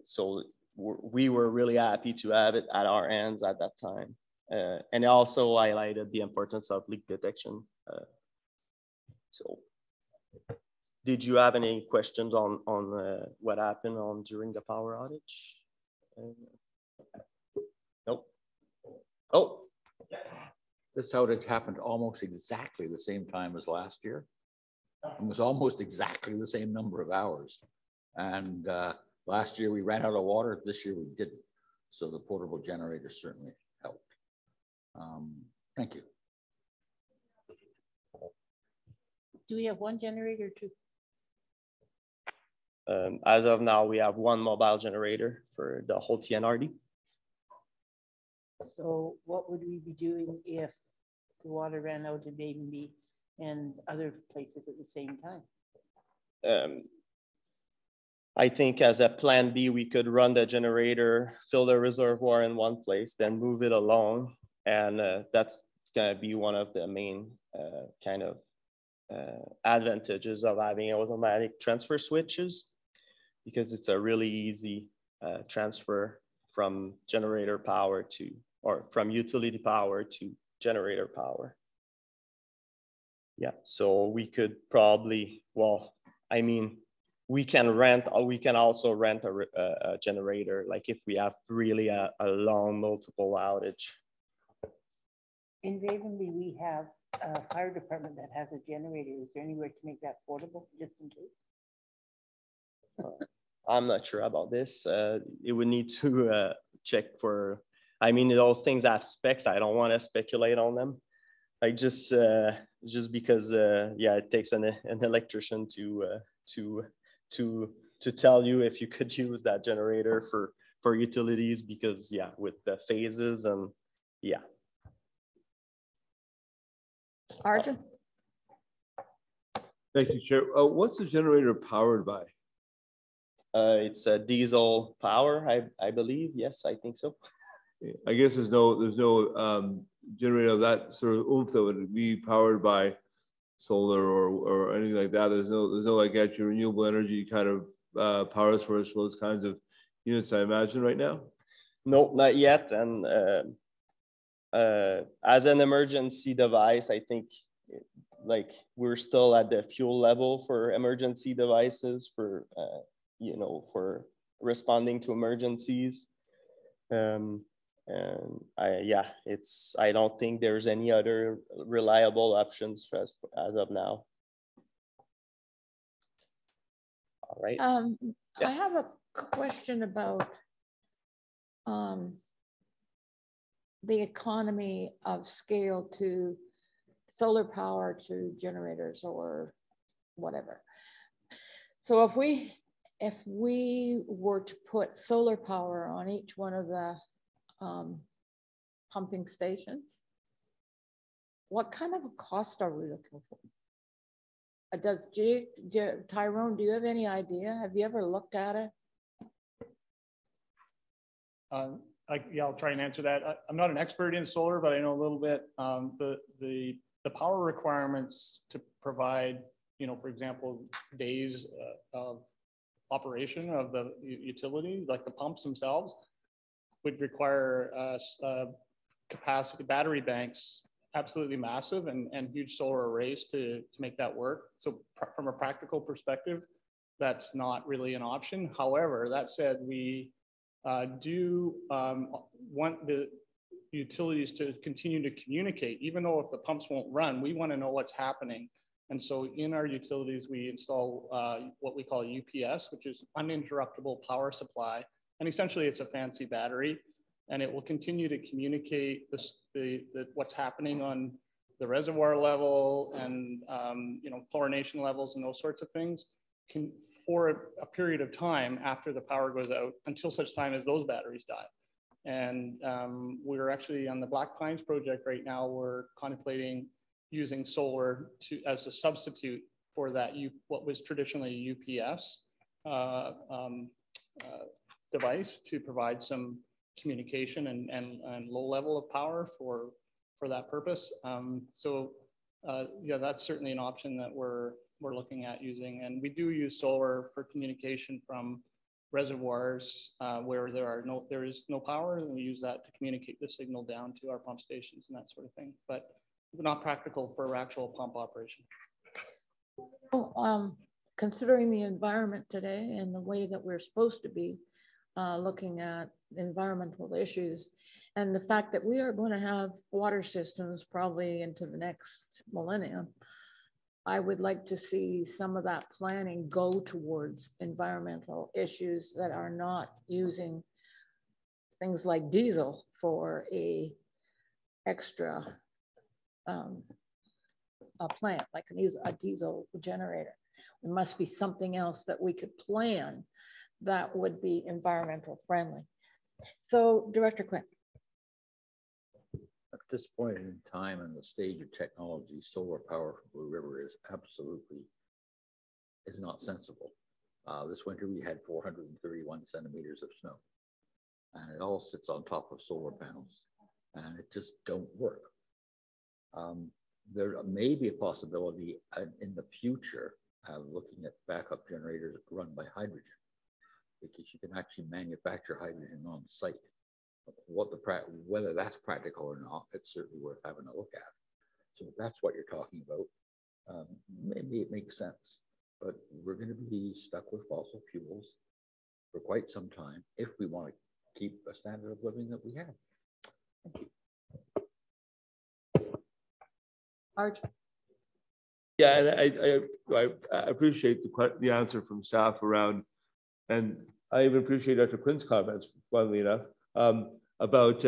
J: so we were really happy to have it at our hands at that time. And it also highlighted the importance of leak detection. So did you have any questions on what happened during the power outage? Nope. Oh.
G: This outage happened almost exactly the same time as last year. It was almost exactly the same number of hours. And last year we ran out of water. This year we didn't. So the portable generator certainly helped. Thank you.
H: Do we have one generator or two?
J: As of now, we have one mobile generator for the whole TNRD.
H: So what would we be doing if the water ran out in Basin and other places at the same time?
J: I think as a plan B, we could run the generator, fill the reservoir in one place, then move it along. And that's gonna be one of the main kind of advantages of having automatic transfer switches, because it's a really easy transfer from generator power to, or from utility power to generator power. Yeah, so we could probably, well, I mean, we can also rent a generator, like if we have really a long multiple outage.
H: In Vapenb, we have a fire department that has a generator. Is there anywhere to make that portable just in case?
J: I'm not sure about this. It would need to check for, I mean, those things have specs. I don't want to speculate on them. I just because, yeah, it takes an electrician to tell you if you could use that generator for utilities, because yeah, with the phases and yeah.
A: Arjun?
F: Thank you, Chair. What's the generator powered by?
J: It's a diesel power, I believe. Yes, I think so.
F: I guess there's no generator of that sort of oomph that would be powered by solar or anything like that. There's no like actually renewable energy kind of power source for those kinds of units, I imagine, right now.
J: No, not yet. And as an emergency device, I think like we're still at the fuel level for emergency devices for you know, for responding to emergencies. And I don't think there's any other reliable options as of now. All right.
A: I have a question about the economy of scale to solar power to generators or whatever. So if we were to put solar power on each one of the pumping stations, what kind of a cost are we looking for? Tyrone, do you have any idea? Have you ever looked at it?
B: Yeah, I'll try and answer that. I'm not an expert in solar, but I know a little bit. The power requirements to provide, you know, for example, days of operation of the utility, like the pumps themselves, would require capacity battery banks, absolutely massive, and huge solar arrays to make that work. So from a practical perspective, that's not really an option. However, that said, we do want the utilities to continue to communicate, even though if the pumps won't run, we want to know what's happening. And so in our utilities, we install what we call UPS, which is uninterruptible power supply. And essentially it's a fancy battery, and it will continue to communicate what's happening on the reservoir level and you know, chlorination levels and those sorts of things for a period of time after the power goes out, until such time as those batteries die. And we're actually on the Black Pines project right now. We're contemplating using solar as a substitute for that what was traditionally a UPS device to provide some communication and low level of power for that purpose. Yeah, that's certainly an option that we're looking at using. And we do use solar for communication from reservoirs where there is no power, and we use that to communicate the signal down to our pump stations and that sort of thing, but not practical for actual pump operation.
A: Considering the environment today and the way that we're supposed to be looking at environmental issues, and the fact that we are going to have water systems probably into the next millennium, I would like to see some of that planning go towards environmental issues that are not using things like diesel for a extra a plant, like a diesel generator. There must be something else that we could plan that would be environmental friendly. So Director Quinn.
G: At this point in time and the stage of technology, solar power from Blue River is not sensible. This winter we had 431 centimeters of snow, and it all sits on top of solar panels, and it just don't work. There may be a possibility in the future of looking at backup generators run by hydrogen, because you can actually manufacture hydrogen on site. Whether that's practical or not, it's certainly worth having a look at. So if that's what you're talking about, maybe it makes sense, but we're going to be stuck with fossil fuels for quite some time if we want to keep a standard of living that we have. Thank you.
A: Arch.
F: Yeah, and I appreciate the answer from staff around, and I even appreciate Dr. Quinn's comments, funnily enough, about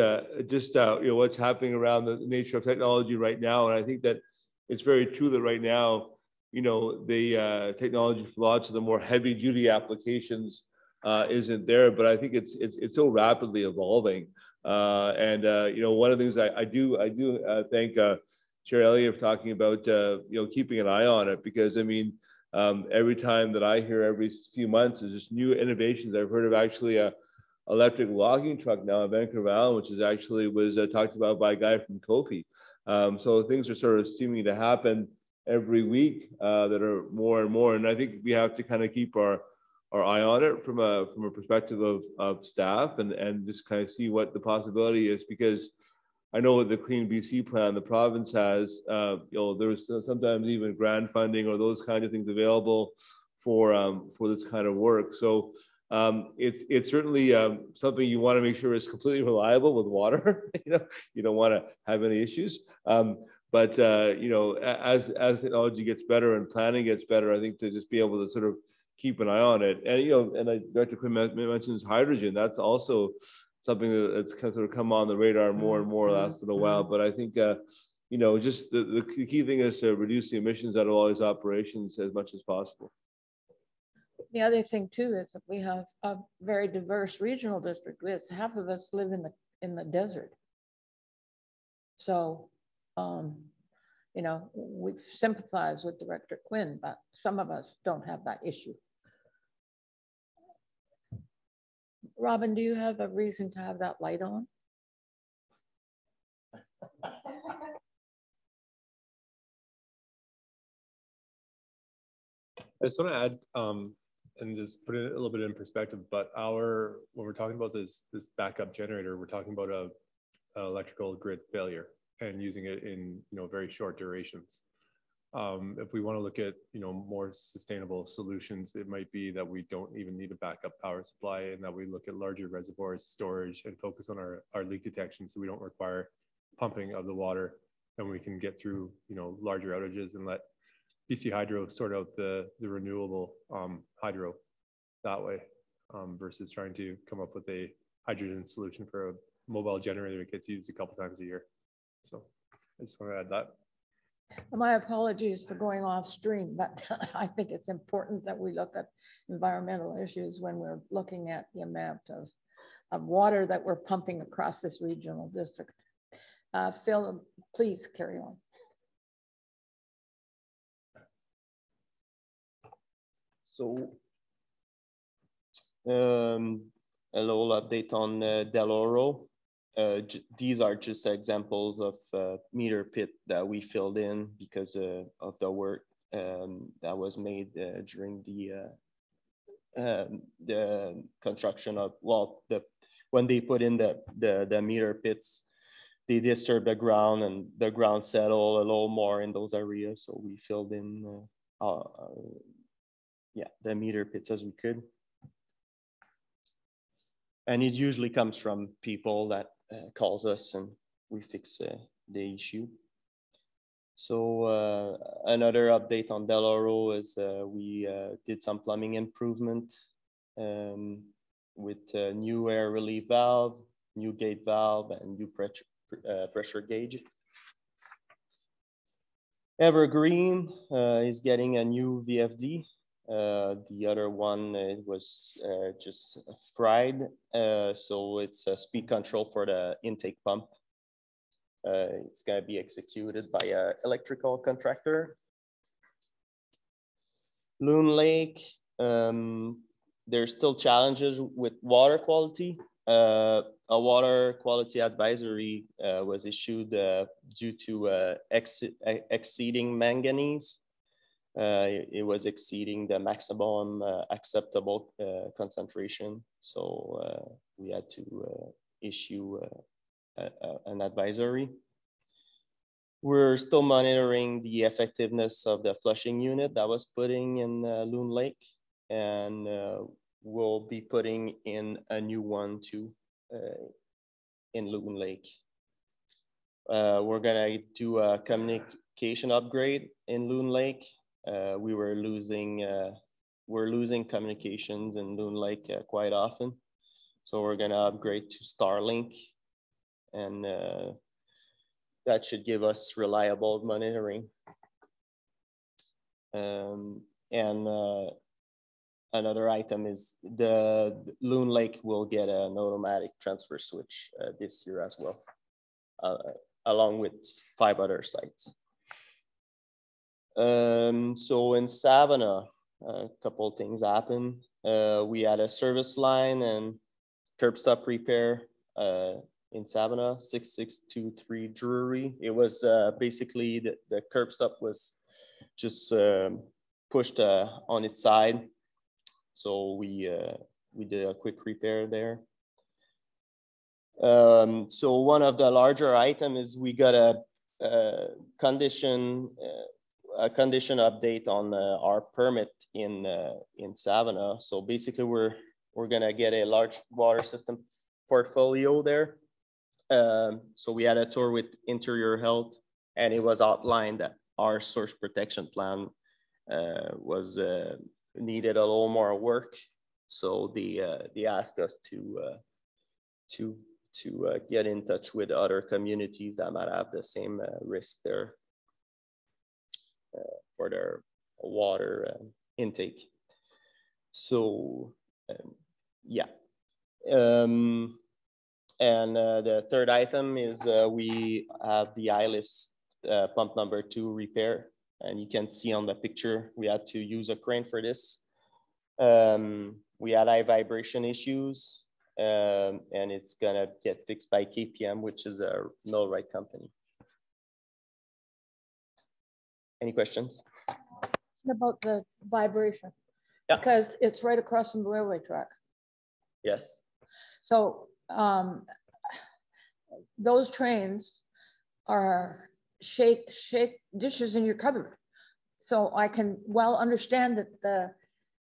F: just what's happening around the nature of technology right now. And I think that it's very true that right now, the technology for lots of the more heavy duty applications isn't there, but I think it's so rapidly evolving. One of the things I do thank Chair Elliott for talking about keeping an eye on it, because I mean, every time that I hear every few months, there's just new innovations. I've heard of actually a electric logging truck now in Vancouver Island, which is actually was talked about by a guy from Kofi. So things are sort of seeming to happen every week that are more and more. And I think we have to kind of keep our eye on it from a perspective of staff and just kind of see what the possibility is, because I know with the Clean BC plan the province has, there's sometimes even grant funding or those kinds of things available for this kind of work. So it's certainly something you want to make sure is completely reliable with water. You don't want to have any issues. But as technology gets better and planning gets better, I think to just be able to sort of keep an eye on it. And Dr. Quinn mentions hydrogen. That's also something that's kind of sort of come on the radar more and more last little while. But I think just the key thing is to reduce the emissions out of all these operations as much as possible.
A: The other thing too is that we have a very diverse regional district. Half of us live in the desert. So, we sympathize with Director Quinn, but some of us don't have that issue. Robin, do you have a reason to have that light on?
E: I just want to add and just put it a little bit in perspective, but when we're talking about this backup generator, we're talking about an electrical grid failure and using it in very short durations. If we want to look at more sustainable solutions, it might be that we don't even need a backup power supply, and that we look at larger reservoirs, storage, and focus on our leak detection, so we don't require pumping of the water, and we can get through larger outages and let BC Hydro sort out the renewable hydro that way, versus trying to come up with a hydrogen solution for a mobile generator that gets used a couple times a year. So I just want to add that.
A: My apologies for going off stream, but I think it's important that we look at environmental issues when we're looking at the amount of of water that we're pumping across this regional district. Phil, please carry on.
J: So a little update on Del Oro. These are just examples of meter pit that we filled in because of the work that was made during the construction of, well, when they put in the meter pits, they disturbed the ground and the ground settled a little more in those areas. So we filled in the meter pits as we could. And it usually comes from people that calls us and we fix the issue. So another update on Del Oro is we did some plumbing improvement with new air relief valve, new gate valve, and new pressure gauge. Evergreen is getting a new VFD. The other one was just fried. So it's a speed control for the intake pump. It's going to be executed by an electrical contractor. Loon Lake, there's still challenges with water quality. A water quality advisory was issued due to exceeding manganese. It was exceeding the maximum acceptable concentration. So we had to issue an advisory. We're still monitoring the effectiveness of the flushing unit that was putting in Loon Lake, and we'll be putting in a new one too in Loon Lake. We're gonna do a communication upgrade in Loon Lake. We're losing communications in Loon Lake quite often. So we're gonna upgrade to Starlink, and that should give us reliable monitoring. Another item is the Loon Lake will get an automatic transfer switch this year as well, along with 5 other sites. So in Savannah, a couple of things happened. We had a service line and curb stop repair in Savannah, 6623 Drury. It was basically the curb stop was just pushed on its side. So we did a quick repair there. So one of the larger items is we got a condition update on our permit in Savannah. So basically we're gonna get a large water system portfolio there. So we had a tour with Interior Health, and it was outlined that our source protection plan was needed a little more work. So they asked us to get in touch with other communities that might have the same risk there for their water intake. So yeah. And the third item is we have the ILIS pump number 2 repair. And you can see on the picture, we had to use a crane for this. We had high vibration issues, and it's gonna get fixed by KPM, which is a millwright company. Any questions?
A: About the vibration,
J: yeah.
A: Because it's right across from the railway track.
J: Yes.
A: So those trains are shake dishes in your cupboard. So I can well understand that the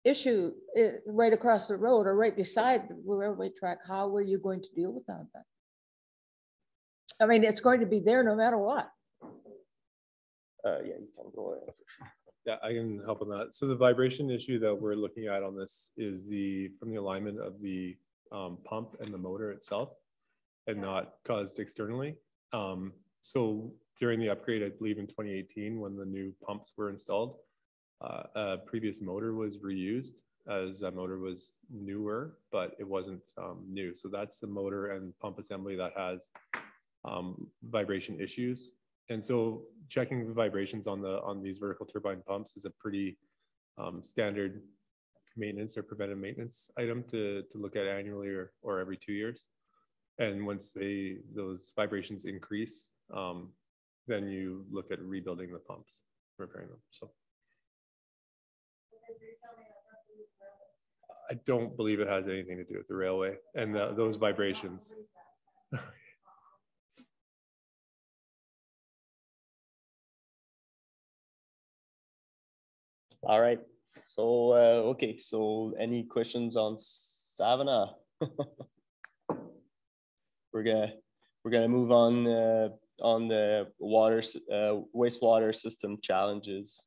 A: issue is right across the road or right beside the railway track. How were you going to deal with that? I mean, it's going to be there no matter what.
J: Yeah, you can go ahead for sure.
E: Yeah, I can help on that. So the vibration issue that we're looking at on this is from the alignment of the pump and the motor itself, and not caused externally. So during the upgrade, I believe in 2018, when the new pumps were installed, a previous motor was reused, as that motor was newer, but it wasn't new. So that's the motor and pump assembly that has vibration issues. And so checking the vibrations on these vertical turbine pumps is a pretty standard maintenance or preventive maintenance item to look at annually or every 2 years. And once those vibrations increase, then you look at rebuilding the pumps, repairing them. So I don't believe it has anything to do with the railway and those vibrations.
J: All right. So, okay. So any questions on Savannah? We're gonna move on the wastewater system challenges.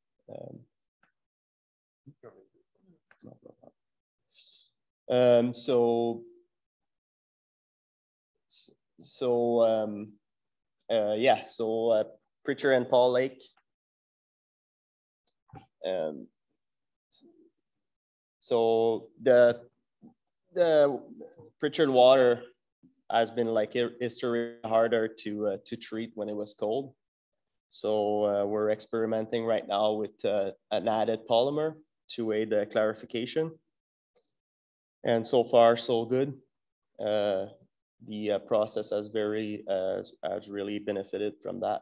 J: Pritchard and Paul Lake. So the Pritchard water has been like historically harder to treat when it was cold. So we're experimenting right now with an added polymer to aid the clarification. And so far, so good. The process has really benefited from that.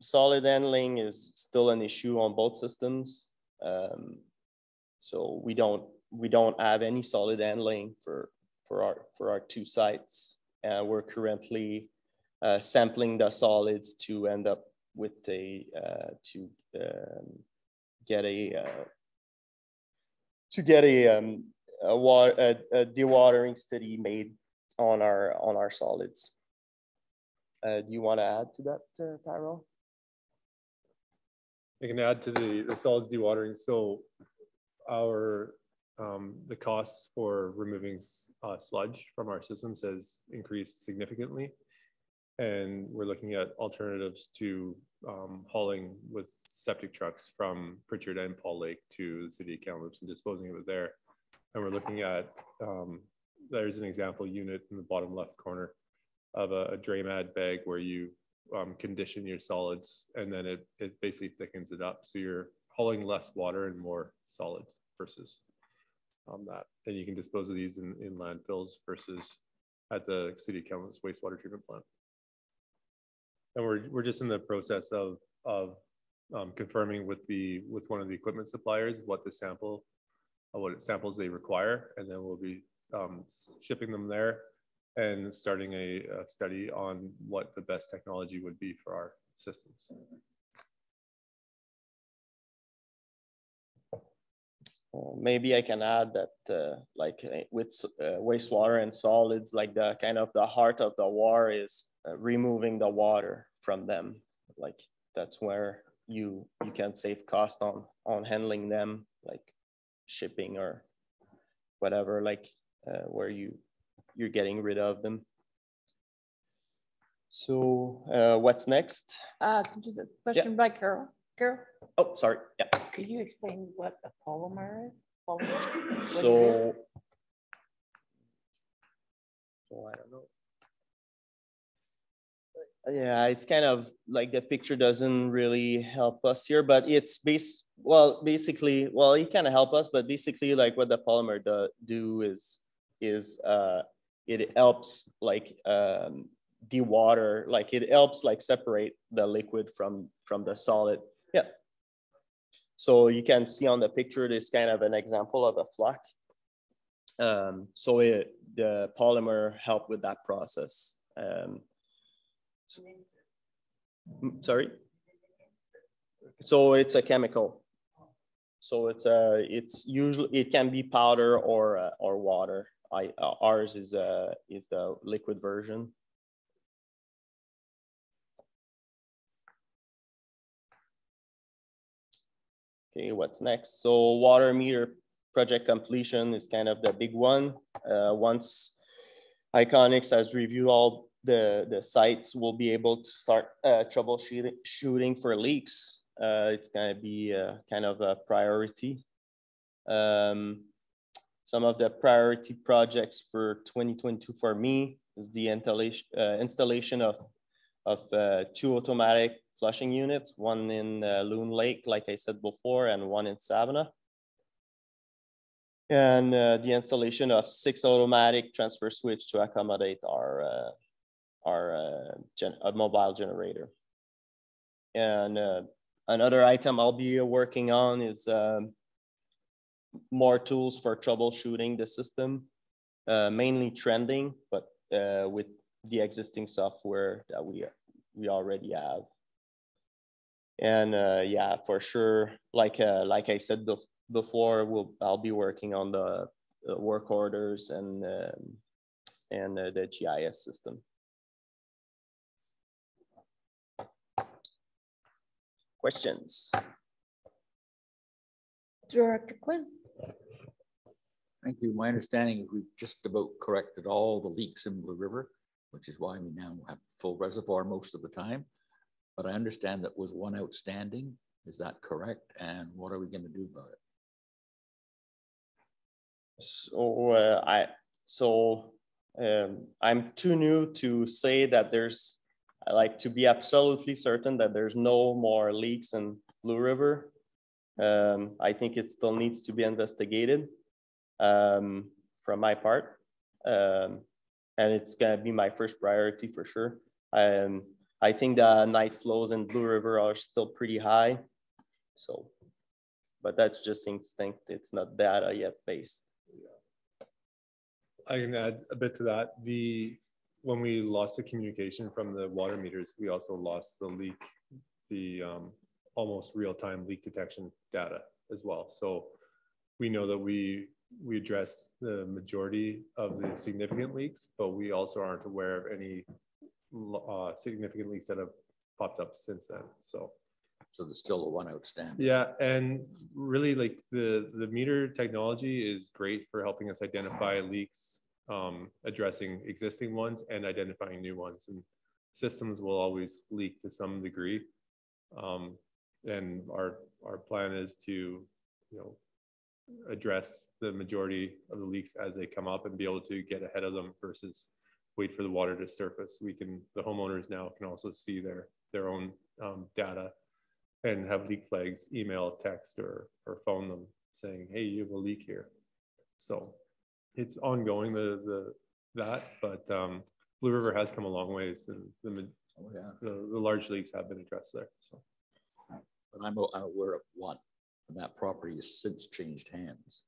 J: Solid handling is still an issue on both systems. So we don't have any solid handling for our two sites. We're currently sampling the solids to end up with a dewatering study made on our solids. Do you want to add to that, Tyrell?
E: I can add to the solids dewatering. So the costs for removing sludge from our systems has increased significantly. And we're looking at alternatives to hauling with septic trucks from Pritchard and Paul Lake to the city of Kamloops and disposing of it there. And we're looking at, there's an example unit in the bottom left corner of a Draymad bag where you condition your solids, and then it basically thickens it up. So you're hauling less water and more solids versus that. And you can dispose of these in landfills versus at the city of Kamloops wastewater treatment plant. And we're just in the process of confirming with one of the equipment suppliers what samples they require, and then we'll be shipping them there and starting a study on what the best technology would be for our systems.
J: Maybe I can add that like with wastewater and solids, like the kind of the heart of the war is removing the water from them. Like that's where you can save cost on handling them, like shipping or whatever, like where you're getting rid of them. So what's next?
A: Just a question by Carol. Carol?
J: Oh, sorry. Yeah.
H: Could you explain what a polymer is?
J: So I don't know. Yeah, it's kind of like the picture doesn't really help us here, but it's basically, it kind of help us, but basically like what the polymer do is it helps like dewater, like it helps like separate the liquid from the solid. Yeah. So you can see on the picture, this kind of an example of a flak. So the polymer help with that process. Sorry. So it's a chemical. So it's usually, it can be powder or water. Ours is the liquid version. Okay, what's next? So water meter project completion is kind of the big one. Once Iconics has reviewed all the sites will be able to start troubleshooting for leaks. It's going to be kind of a priority. Some of the priority projects for 2022 for me is the installation of 2 automatic flushing units, one in Loon Lake, like I said before, and one in Savannah. And the installation of 6 automatic transfer switch to accommodate our mobile generator. And another item I'll be working on is more tools for troubleshooting the system, mainly trending, but with the existing software that we already have. And yeah, for sure, like I said before, I'll be working on the work orders and the GIS system. Questions?
A: Director Quinn.
G: Thank you. My understanding is we've just about corrected all the leaks in Blue River, which is why we now have full reservoir most of the time. But I understand that was one outstanding. Is that correct? And what are we going to do about it?
J: So I'm too new to say that I like to be absolutely certain that there's no more leaks in Blue River. I think it still needs to be investigated from my part. And it's gonna be my first priority for sure. I think the night flows in Blue River are still pretty high. So, but that's just instinct. It's not data yet based.
E: I can add a bit to that. When we lost the communication from the water meters, we also lost the almost real-time leak detection data as well. So we know that we address the majority of the significant leaks, but we also aren't aware of any significant leaks that have popped up since then. So
G: there's still the one outstanding.
E: Yeah, and really like the meter technology is great for helping us identify leaks, addressing existing ones and identifying new ones. And systems will always leak to some degree. And our plan is to, address the majority of the leaks as they come up and be able to get ahead of them versus wait for the water to surface. The homeowners now can also see their own data and have leak flags, email, text, or phone them saying, hey, you have a leak here. So it's ongoing, but Blue River has come a long ways, and the large leaks have been addressed there. So.
G: But I'm aware of one, and that property has since changed hands.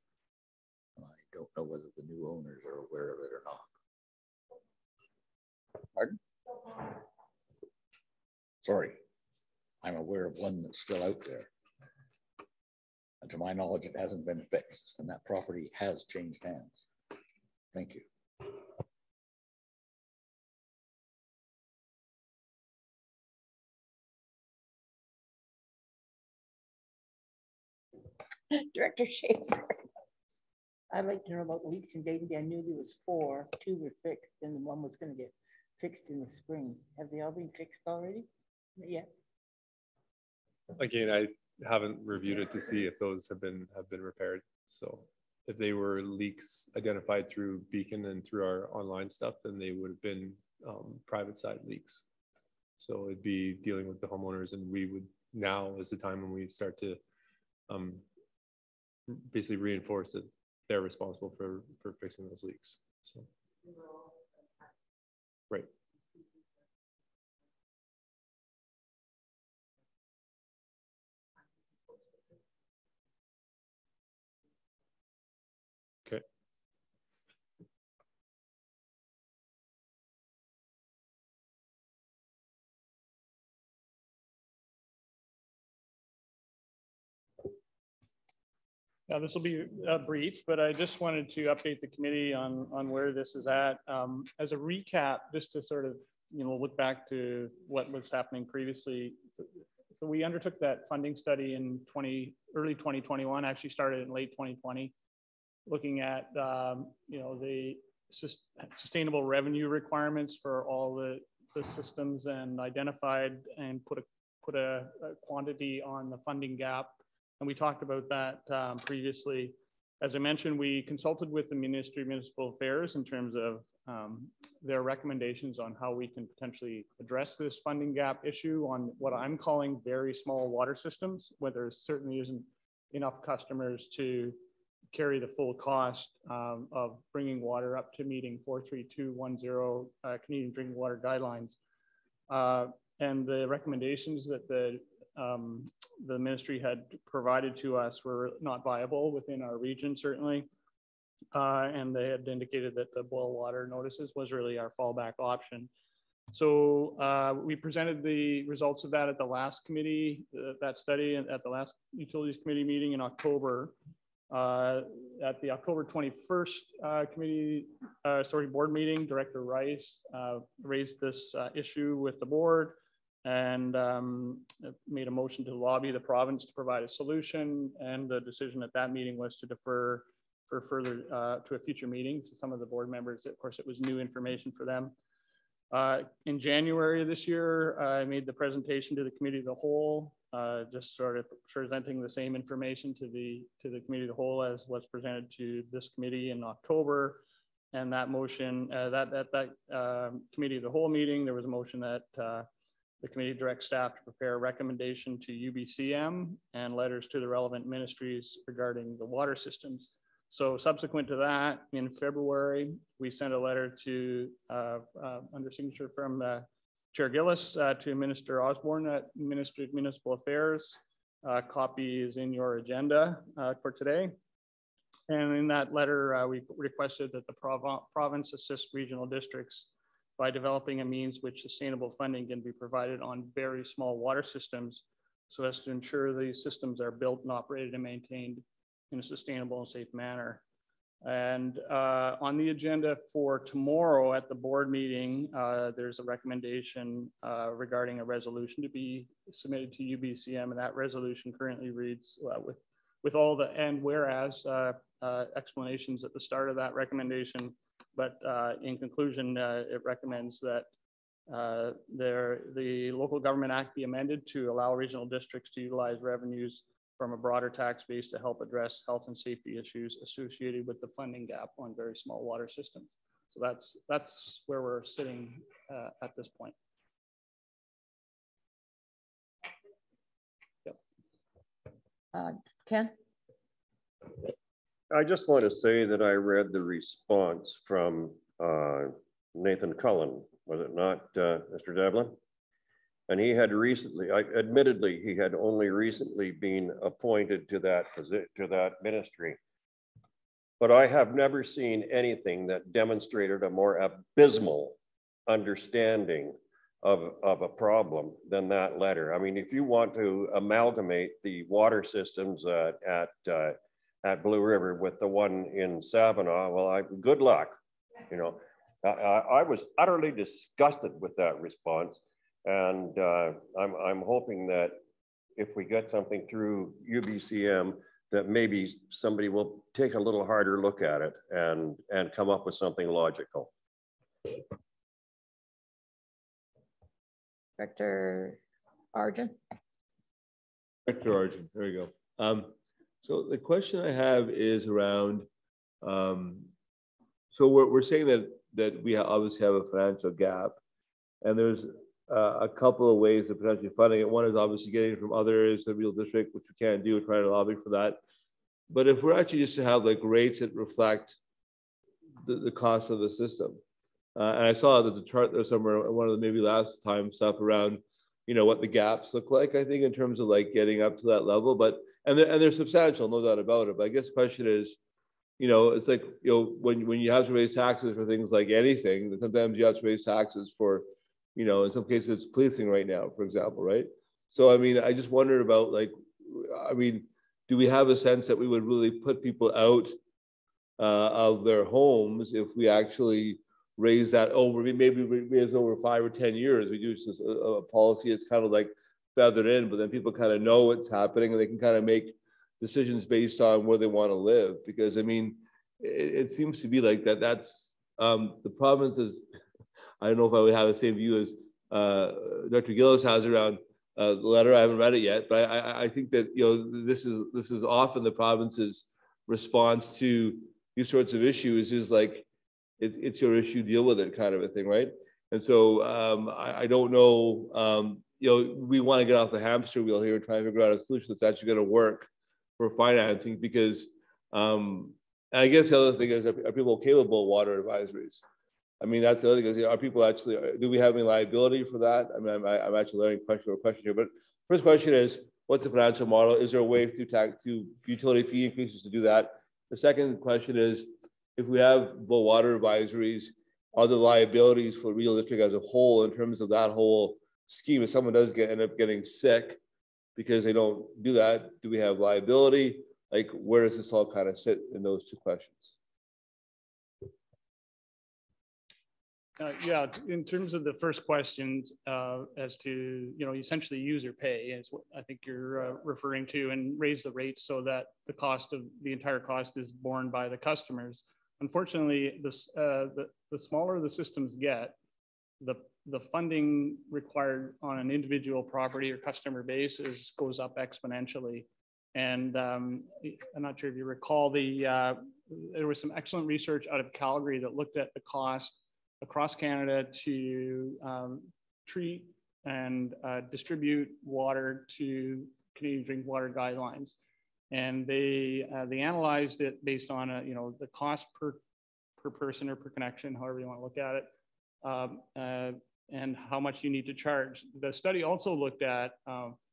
G: I don't know whether the new owners are aware of it or not. Pardon? Sorry. I'm aware of one that's still out there. And to my knowledge, it hasn't been fixed, and that property has changed hands. Thank you.
A: Director Schaefer.
H: I'd like to know about leaks in Dayton. I knew there was 4, 2 were fixed, and one was going to get fixed in the spring. Have they all been fixed already? Yeah.
E: Again, I haven't reviewed it to see if those have been repaired. So if they were leaks identified through Beacon and through our online stuff, then they would have been private side leaks. So it'd be dealing with the homeowners, and we would, now is the time when we start to basically reinforce that they're responsible for fixing those leaks. So right. Okay.
B: Now, this will be brief, but I just wanted to update the committee on where this is at. As a recap, just to sort of, look back to what was happening previously. So we undertook that funding study in early 2021, actually started in late 2020, looking at, the sustainable revenue requirements for all the systems, and identified and put a quantity on the funding gap. And we talked about that previously. As I mentioned, we consulted with the Ministry of Municipal Affairs in terms of their recommendations on how we can potentially address this funding gap issue on what I'm calling very small water systems, where there certainly isn't enough customers to carry the full cost of bringing water up to meeting 43210 Canadian Drinking Water Guidelines. And the recommendations that the ministry had provided to us were not viable within our region, certainly. And they had indicated that the boil water notices was really our fallback option. So we presented the results of that at the last committee, that study, at the last Utilities Committee meeting in October. At the October 21st board meeting, Director Rice raised this issue with the board and made a motion to lobby the province to provide a solution. And the decision at that meeting was to defer for further to a future meeting. So some of the board members, of course, it was new information for them. In January of this year, I made the presentation to the Committee of the Whole, just sort of presenting the same information to the Committee of the Whole as was presented to this committee in October. And that motion, that Committee of the Whole meeting, there was a motion that the committee directs staff to prepare a recommendation to UBCM and letters to the relevant ministries regarding the water systems. So subsequent to that, in February, we sent a letter to, under signature from Chair Gillis to Minister Osborne at Ministry of Municipal Affairs. Copy is in your agenda for today. And in that letter, we requested that the province assist regional districts by developing a means which sustainable funding can be provided on very small water systems so as to ensure these systems are built and operated and maintained in a sustainable and safe manner. And on the agenda for tomorrow at the board meeting, there's a recommendation regarding a resolution to be submitted to UBCM, and that resolution currently reads with all the and whereas explanations at the start of that recommendation. But in conclusion, it recommends that the Local Government Act be amended to allow regional districts to utilize revenues from a broader tax base to help address health and safety issues associated with the funding gap on very small water systems. So that's where we're sitting at this point. Yep.
A: Ken?
K: I just want to say that I read the response from Nathan Cullen, was it not, Mr. Devlin? And he had recently, admittedly, he had only recently been appointed to that ministry. But I have never seen anything that demonstrated a more abysmal understanding of a problem than that letter. I mean, if you want to amalgamate the water systems at Blue River with the one in Savannah, well, good luck. You know, I was utterly disgusted with that response. And I'm hoping that if we get something through UBCM, that maybe somebody will take a little harder look at it and come up with something logical.
A: Director Arjun.
L: Director Arjun, there you go. So the question I have is around, so we're saying that we obviously have a financial gap, and there's a couple of ways of potentially funding it. One is obviously getting it from other areas of the real district, which we can't do, trying to lobby for that. But if we're actually just to have like rates that reflect the cost of the system, and I saw there's a chart there somewhere, one of the maybe last time stuff around, you know, what the gaps look like, I think, in terms of like getting up to that level. But and they're substantial, no doubt about it. But I guess the question is, you know, it's like, you know, when you have to raise taxes for things like anything, then sometimes you have to raise taxes for, you know, in some cases it's policing right now, for example, right? So, I mean, I just wondered about like, I mean, do we have a sense that we would really put people out of their homes if we actually raise that over, maybe raise over 5 or 10 years? We do just a policy that's kind of like feathered in, but then people kind of know what's happening and they can kind of make decisions based on where they want to live. Because I mean, it seems to be like that's the province is, I don't know if I would have the same view as Dr. Gillis has around the letter. I haven't read it yet, but I think that, you know, this is often the province's response to these sorts of issues is like, it's your issue, deal with it kind of a thing, right? And so I don't know, you know, we want to get off the hamster wheel here and try and figure out a solution that's actually going to work for financing, because I guess the other thing is, are people okay with boil water advisories? I mean, that's the other thing is, are people actually, do we have any liability for that? I mean, I'm actually learning question here, but first question is, what's the financial model? Is there a way to utility fee increases to do that? The second question is, if we have boil water advisories, are the liabilities for Regional District as a whole in terms of that whole scheme? If someone does end up getting sick because they don't do that, do we have liability? Like, where does this all kind of sit in those two questions?
B: Yeah, in terms of the first questions as to, you know, essentially user pay is what I think you're referring to, and raise the rates so that the entire cost is borne by the customers. Unfortunately, the smaller the systems get, the funding required on an individual property or customer basis goes up exponentially. And I'm not sure if you recall, there was some excellent research out of Calgary that looked at the cost across Canada to treat and distribute water to Canadian drinking water guidelines. And they analyzed it based on you know, the cost per person or per connection, however you want to look at it, and how much you need to charge. The study also looked at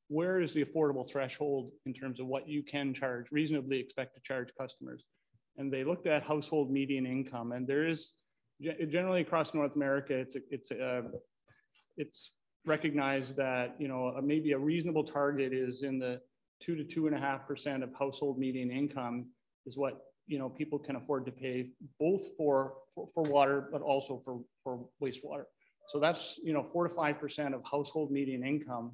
B: where is the affordable threshold in terms of what you can charge, reasonably expect to charge customers. And they looked at household median income, and there is generally across North America, it's recognized that, you know, maybe a reasonable target is in the 2 to 2.5% of household median income is what, you know, people can afford to pay, both for water, but also for wastewater. So that's, you know, 4 to 5% of household median income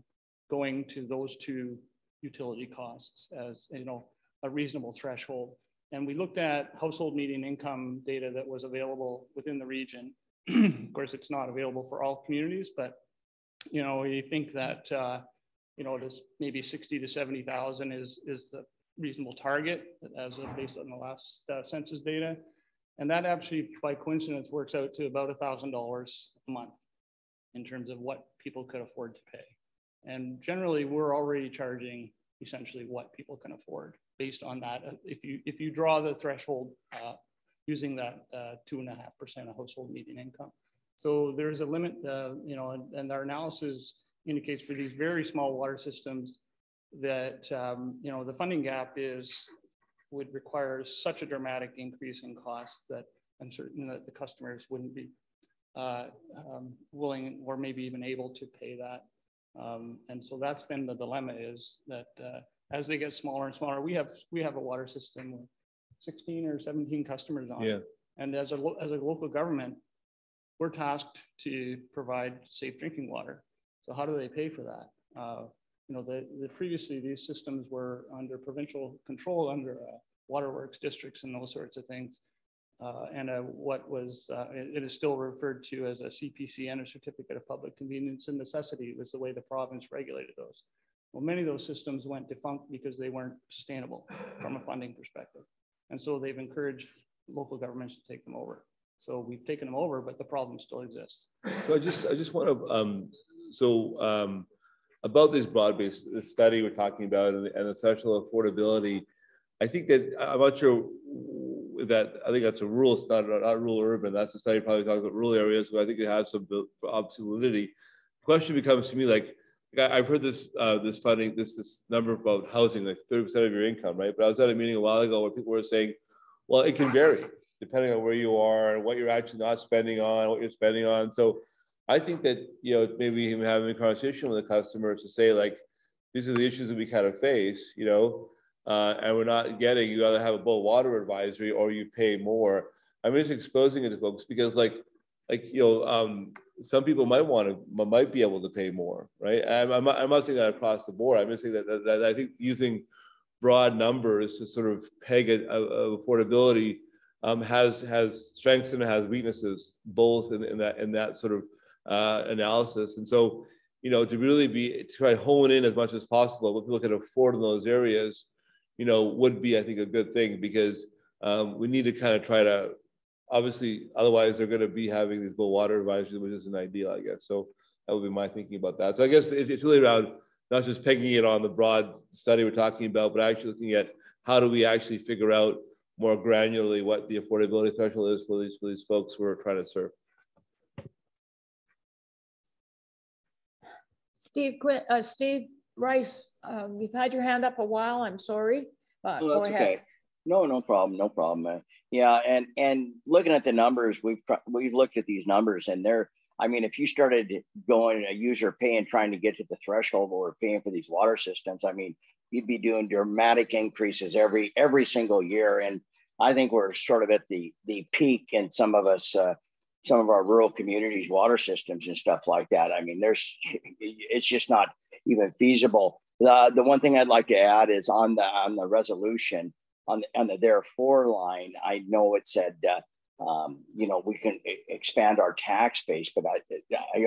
B: going to those two utility costs as, you know, a reasonable threshold. And we looked at household median income data that was available within the region. Of course, it's not available for all communities, but, you know, we think that, you know, this maybe 60 to 70,000 is the reasonable target as based on the last census data. And that actually, by coincidence, works out to about $1,000 a month in terms of what people could afford to pay. And generally, we're already charging essentially what people can afford based on that. If you draw the threshold using that 2.5% of household median income. So there's a limit, you know, and our analysis indicates for these very small water systems that, you know, the funding gap would require such a dramatic increase in cost that I'm certain that the customers wouldn't be willing or maybe even able to pay that. And so that's been the dilemma, is that as they get smaller and smaller, we have a water system with 16 or 17 customers on it. And as a local government, we're tasked to provide safe drinking water. So how do they pay for that? You know, previously these systems were under provincial control, under waterworks districts and those sorts of things. And what was, it is still referred to as a CPCN, or Certificate of Public Convenience and Necessity, was the way the province regulated those. Well, many of those systems went defunct because they weren't sustainable from a funding perspective. And so they've encouraged local governments to take them over. So we've taken them over, but the problem still exists.
L: So I just want to, about this broad-based study we're talking about and the threshold of affordability, I think that, I'm not sure that, I think that's a rule, it's not rural urban, that's a study probably talks about rural areas, so I think it has some obvious validity. The question becomes to me, like I've heard this funding, this number about housing, like 30% of your income, right? But I was at a meeting a while ago where people were saying, well, it can vary depending on where you are and what you're actually not spending on, what you're spending on. So I think that, you know, maybe even having a conversation with the customers to say, like, these are the issues that we kind of face, you know, and we're not getting, you either have a boil water advisory or you pay more. I'm just exposing it to folks because like, you know, some people might be able to pay more, right? I'm not saying that across the board. I'm just saying that I think using broad numbers to sort of peg it of affordability has strengths and has weaknesses, both in that sort of analysis. And so, you know, to really to try to hone in as much as possible, what people can afford in those areas, you know, would be, I think, a good thing, because we need to kind of try to, obviously, otherwise they're going to be having these low water advisories, which isn't ideal, I guess. So that would be my thinking about that. So I guess it's really around not just pegging it on the broad study we're talking about, but actually looking at how do we actually figure out more granularly what the affordability threshold is for these folks we're trying to serve.
A: Steve Rice, you've had your hand up a while. I'm sorry, but
M: Oh,
A: go
M: that's
A: ahead.
M: okay. No problem, no problem. Yeah, and looking at the numbers, we've looked at these numbers, and they're, I mean, if you started going a user paying, trying to get to the threshold where we're paying for these water systems, I mean, you'd be doing dramatic increases every single year. And I think we're sort of at the peak in some of our rural communities' water systems and stuff like that. I mean, it's just not even feasible. The one thing I'd like to add is on the resolution, on the therefore line, I know it said, you know, we can expand our tax base, but I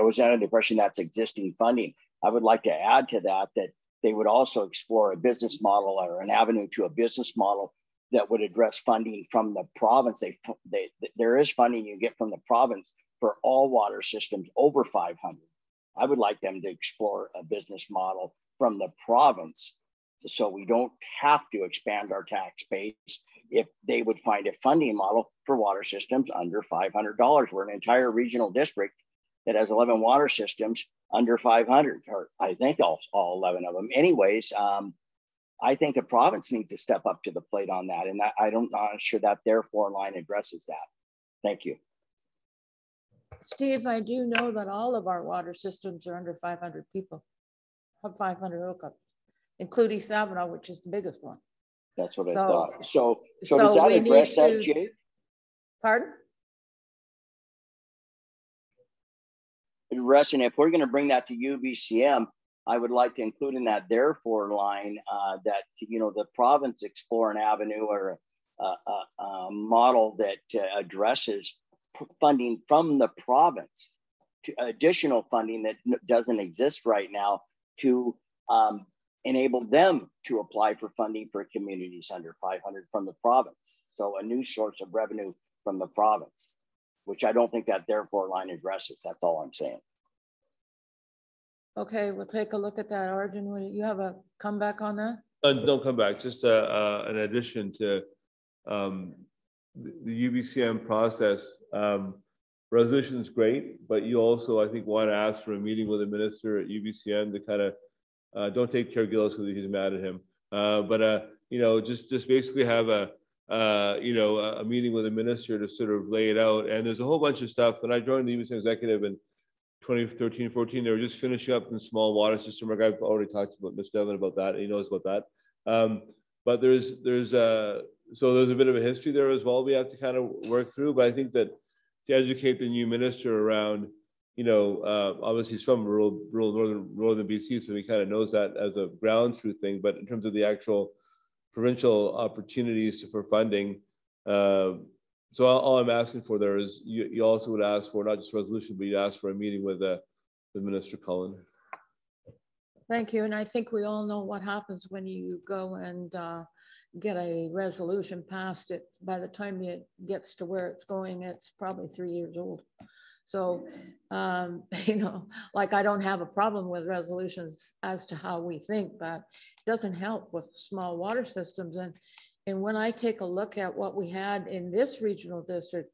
M: was under the impression that's existing funding. I would like to add to that they would also explore a business model or an avenue to a business model that would address funding from the province. There is funding you get from the province for all water systems over 500. I would like them to explore a business model from the province, so we don't have to expand our tax base if they would find a funding model for water systems under $500. We're an entire regional district that has 11 water systems under 500, or I think all 11 of them. Anyways, I think the province needs to step up to the plate on that. And I'm not sure that therefore line addresses that. Thank you.
A: Steve, I do know that all of our water systems are under 500 people, have 500 hookups, including Savannah, which is the biggest one.
M: That's what I thought. So does that address that, Jay?
A: Pardon?
M: Addressing, if we're going to bring that to UBCM, I would like to include in that therefore line that, you know, the province explore an avenue or a model that addresses funding from the province, to additional funding that doesn't exist right now, to enable them to apply for funding for communities under 500 from the province. So a new source of revenue from the province, which I don't think that therefore line addresses. That's all I'm saying.
A: Okay, we'll take a look at that. Arjun, you have a comeback on that?
L: Don't come back, just an addition to the UBCM process. Resolution is great, but you also, I think, want to ask for a meeting with the minister at UBCM to kind of, don't take Chair Gillis because he's mad at him, but you know, just basically have a meeting with the minister to sort of lay it out. And there's a whole bunch of stuff. When I joined the UBCM executive in 2013, 14, they were just finishing up the small water system work. I've already talked about Mr. Devlin about that. He knows about that. But there's a bit of a history there as well we have to kind of work through. But I think that to educate the new minister around, you know, obviously he's from rural northern BC, so he kind of knows that as a ground truth thing. But in terms of the actual provincial opportunities for funding, so all I'm asking for there is you also would ask for not just resolution, but you ask for a meeting with Minister Cullen.
A: Thank you. And I think we all know what happens when you go and get a resolution passed. It by the time it gets to where it's going, it's probably 3 years old. So, you know, like I don't have a problem with resolutions as to how we think, but it doesn't help with small water systems. And when I take a look at what we had in this regional district,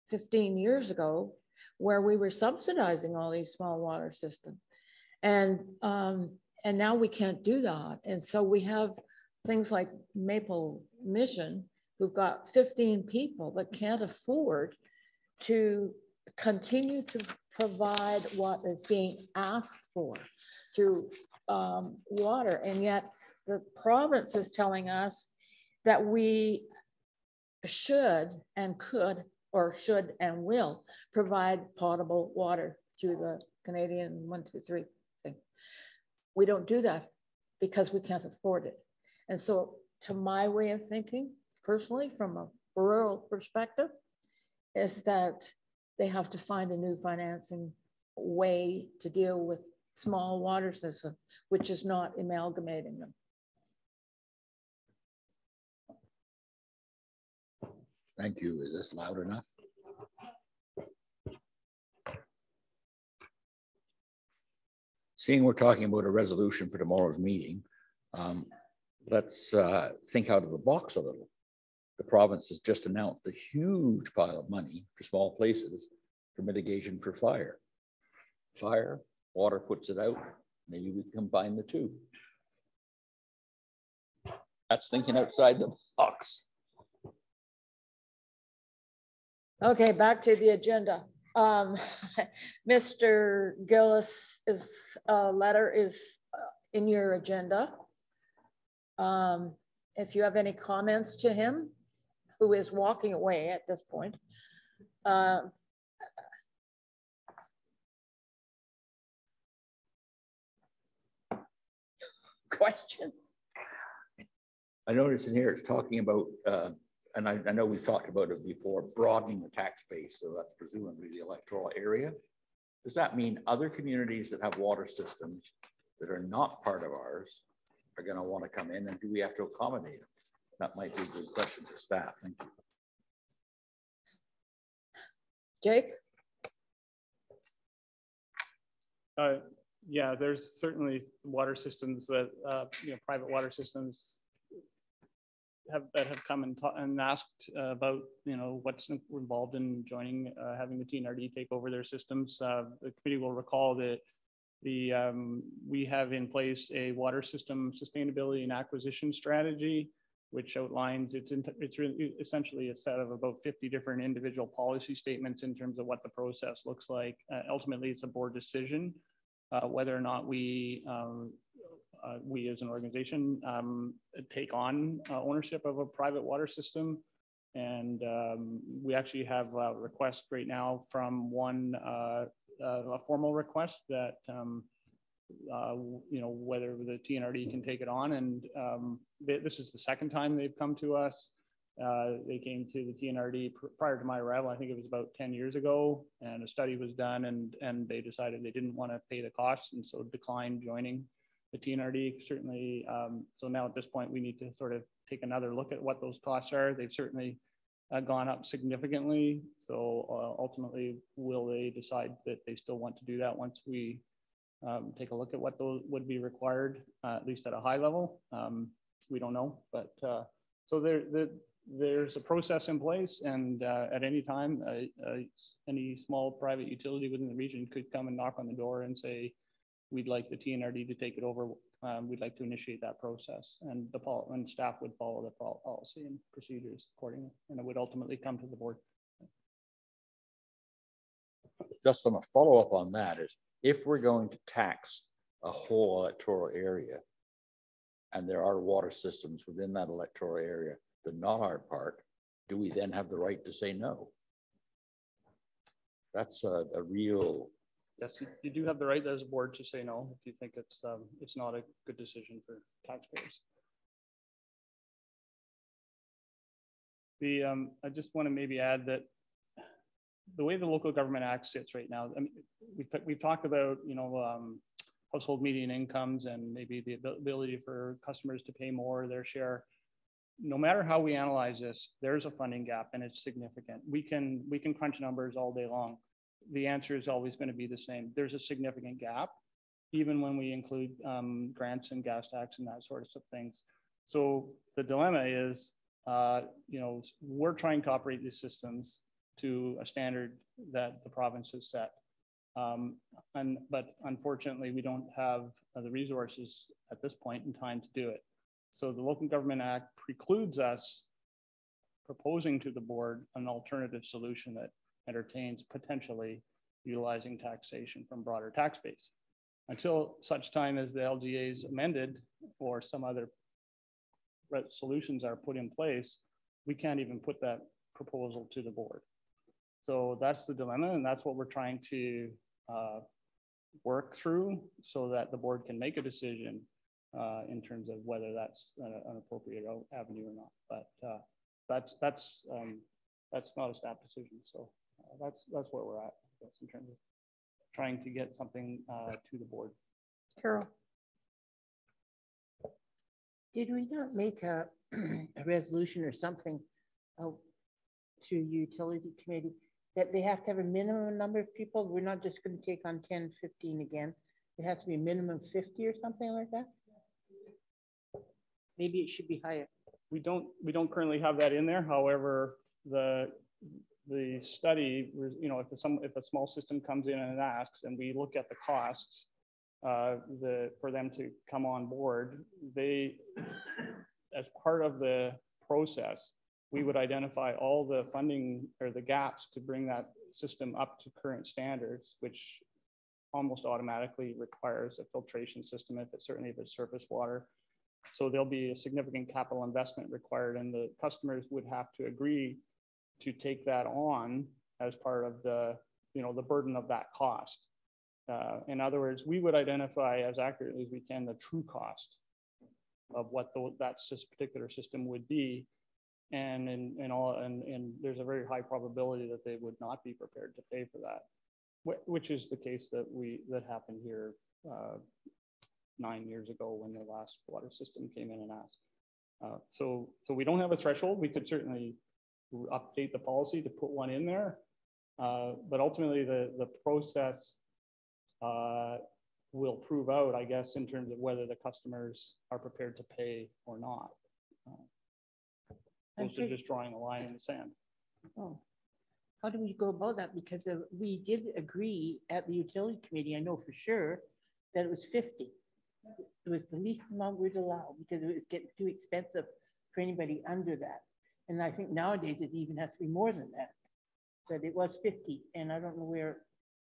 A: 15 years ago, where we were subsidizing all these small water systems. And now we can't do that. And so we have things like Maple Mission, who've got 15 people that can't afford to continue to provide what is being asked for through water. And yet the province is telling us that we should and could, or should and will, provide potable water through the Canadian 1, 2, 3 thing. We don't do that because we can't afford it. And so to my way of thinking, personally, from a rural perspective, is that they have to find a new financing way to deal with small water systems, which is not amalgamating them.
G: Thank you. Is this loud enough? Seeing we're talking about a resolution for tomorrow's meeting, let's think out of the box a little. The province has just announced a huge pile of money for small places for mitigation for fire. Fire, water puts it out. Maybe we combine the two. That's thinking outside the box.
A: Okay, back to the agenda. Mr. Gillis's letter is in your agenda. If you have any comments to him, who is walking away at this point. Questions?
G: I noticed in here it's talking about, and I know we've talked about it before, broadening the tax base. So that's presumably the electoral area. Does that mean other communities that have water systems that are not part of ours are going to want to come in, and do we have to accommodate them? That might be a good question for staff. Thank you.
A: Jake?
B: Yeah, there's certainly water systems that, private water systems that have come and asked about, what's involved in joining, having the TNRD take over their systems. The committee will recall that we have in place a water system sustainability and acquisition strategy, which outlines it's really essentially a set of about 50 different individual policy statements in terms of what the process looks like. Ultimately, it's a board decision whether or not we as an organization take on ownership of a private water system. And we actually have a request right now from one, a formal request that, whether the TNRD can take it on. And this is the second time they've come to us. They came to the TNRD prior to my arrival. I think it was about 10 years ago, and a study was done, and they decided they didn't want to pay the costs, and so declined joining the TNRD. Certainly, so now at this point, we need to sort of take another look at what those costs are. They've certainly gone up significantly. So ultimately, will they decide that they still want to do that once we take a look at what those would be required, at least at a high level? We don't know, but so there's a process in place, and at any time, any small private utility within the region could come and knock on the door and say, we'd like the TNRD to take it over. We'd like to initiate that process, and staff would follow the policy and procedures accordingly, and it would ultimately come to the board.
G: Just on a follow-up on that is, if we're going to tax a whole electoral area, and there are water systems within that electoral area that are not our part, do we then have the right to say no? That's a real...
B: Yes, you do have the right as a board to say no if you think it's not a good decision for taxpayers. I just want to maybe add that the way the Local Government Act sits right now, I mean, we've talked about household median incomes and maybe the ability for customers to pay more their share. No matter how we analyze this, there's a funding gap, and it's significant. We can crunch numbers all day long. The answer is always going to be the same. There's a significant gap, even when we include grants and gas tax and that sort of things. So the dilemma is, we're trying to operate these systems to a standard that the province has set. But unfortunately, we don't have the resources at this point in time to do it. So the Local Government Act precludes us proposing to the board an alternative solution that entertains potentially utilizing taxation from broader tax base. Until such time as the LGA is amended or some other solutions are put in place, we can't even put that proposal to the board. So that's the dilemma, and that's what we're trying to work through so that the board can make a decision in terms of whether that's an appropriate avenue or not. But that's not a staff decision. So that's where we're at, I guess, in terms of trying to get something to the board.
A: Carol.
H: Did we not make a resolution or something to utility committee that they have to have a minimum number of people? We're not just going to take on 10, 15 again. It has to be a minimum 50 or something like that. Maybe it should be higher.
B: We don't currently have that in there. However, the study, you know, if a small system comes in and asks, and we look at the costs for them to come on board, they, as part of the process, we would identify all the funding or the gaps to bring that system up to current standards, which almost automatically requires a filtration system if it's surface water. So there'll be a significant capital investment required, and the customers would have to agree to take that on as part of the, you know, the burden of that cost. In other words, we would identify as accurately as we can the true cost of what that particular system would be, and there's a very high probability that they would not be prepared to pay for that, which is the case that happened here 9 years ago when the last water system came in and asked. So we don't have a threshold. We could certainly update the policy to put one in there, but ultimately the process will prove out, I guess, in terms of whether the customers are prepared to pay or not. Opposed to just drawing a line in the sand.
H: Oh, how do we go about that? Because we did agree at the utility committee, I know for sure, that it was 50. It was the least amount we'd allow because it was getting too expensive for anybody under that. And I think nowadays it even has to be more than that. But it was 50, and I don't know where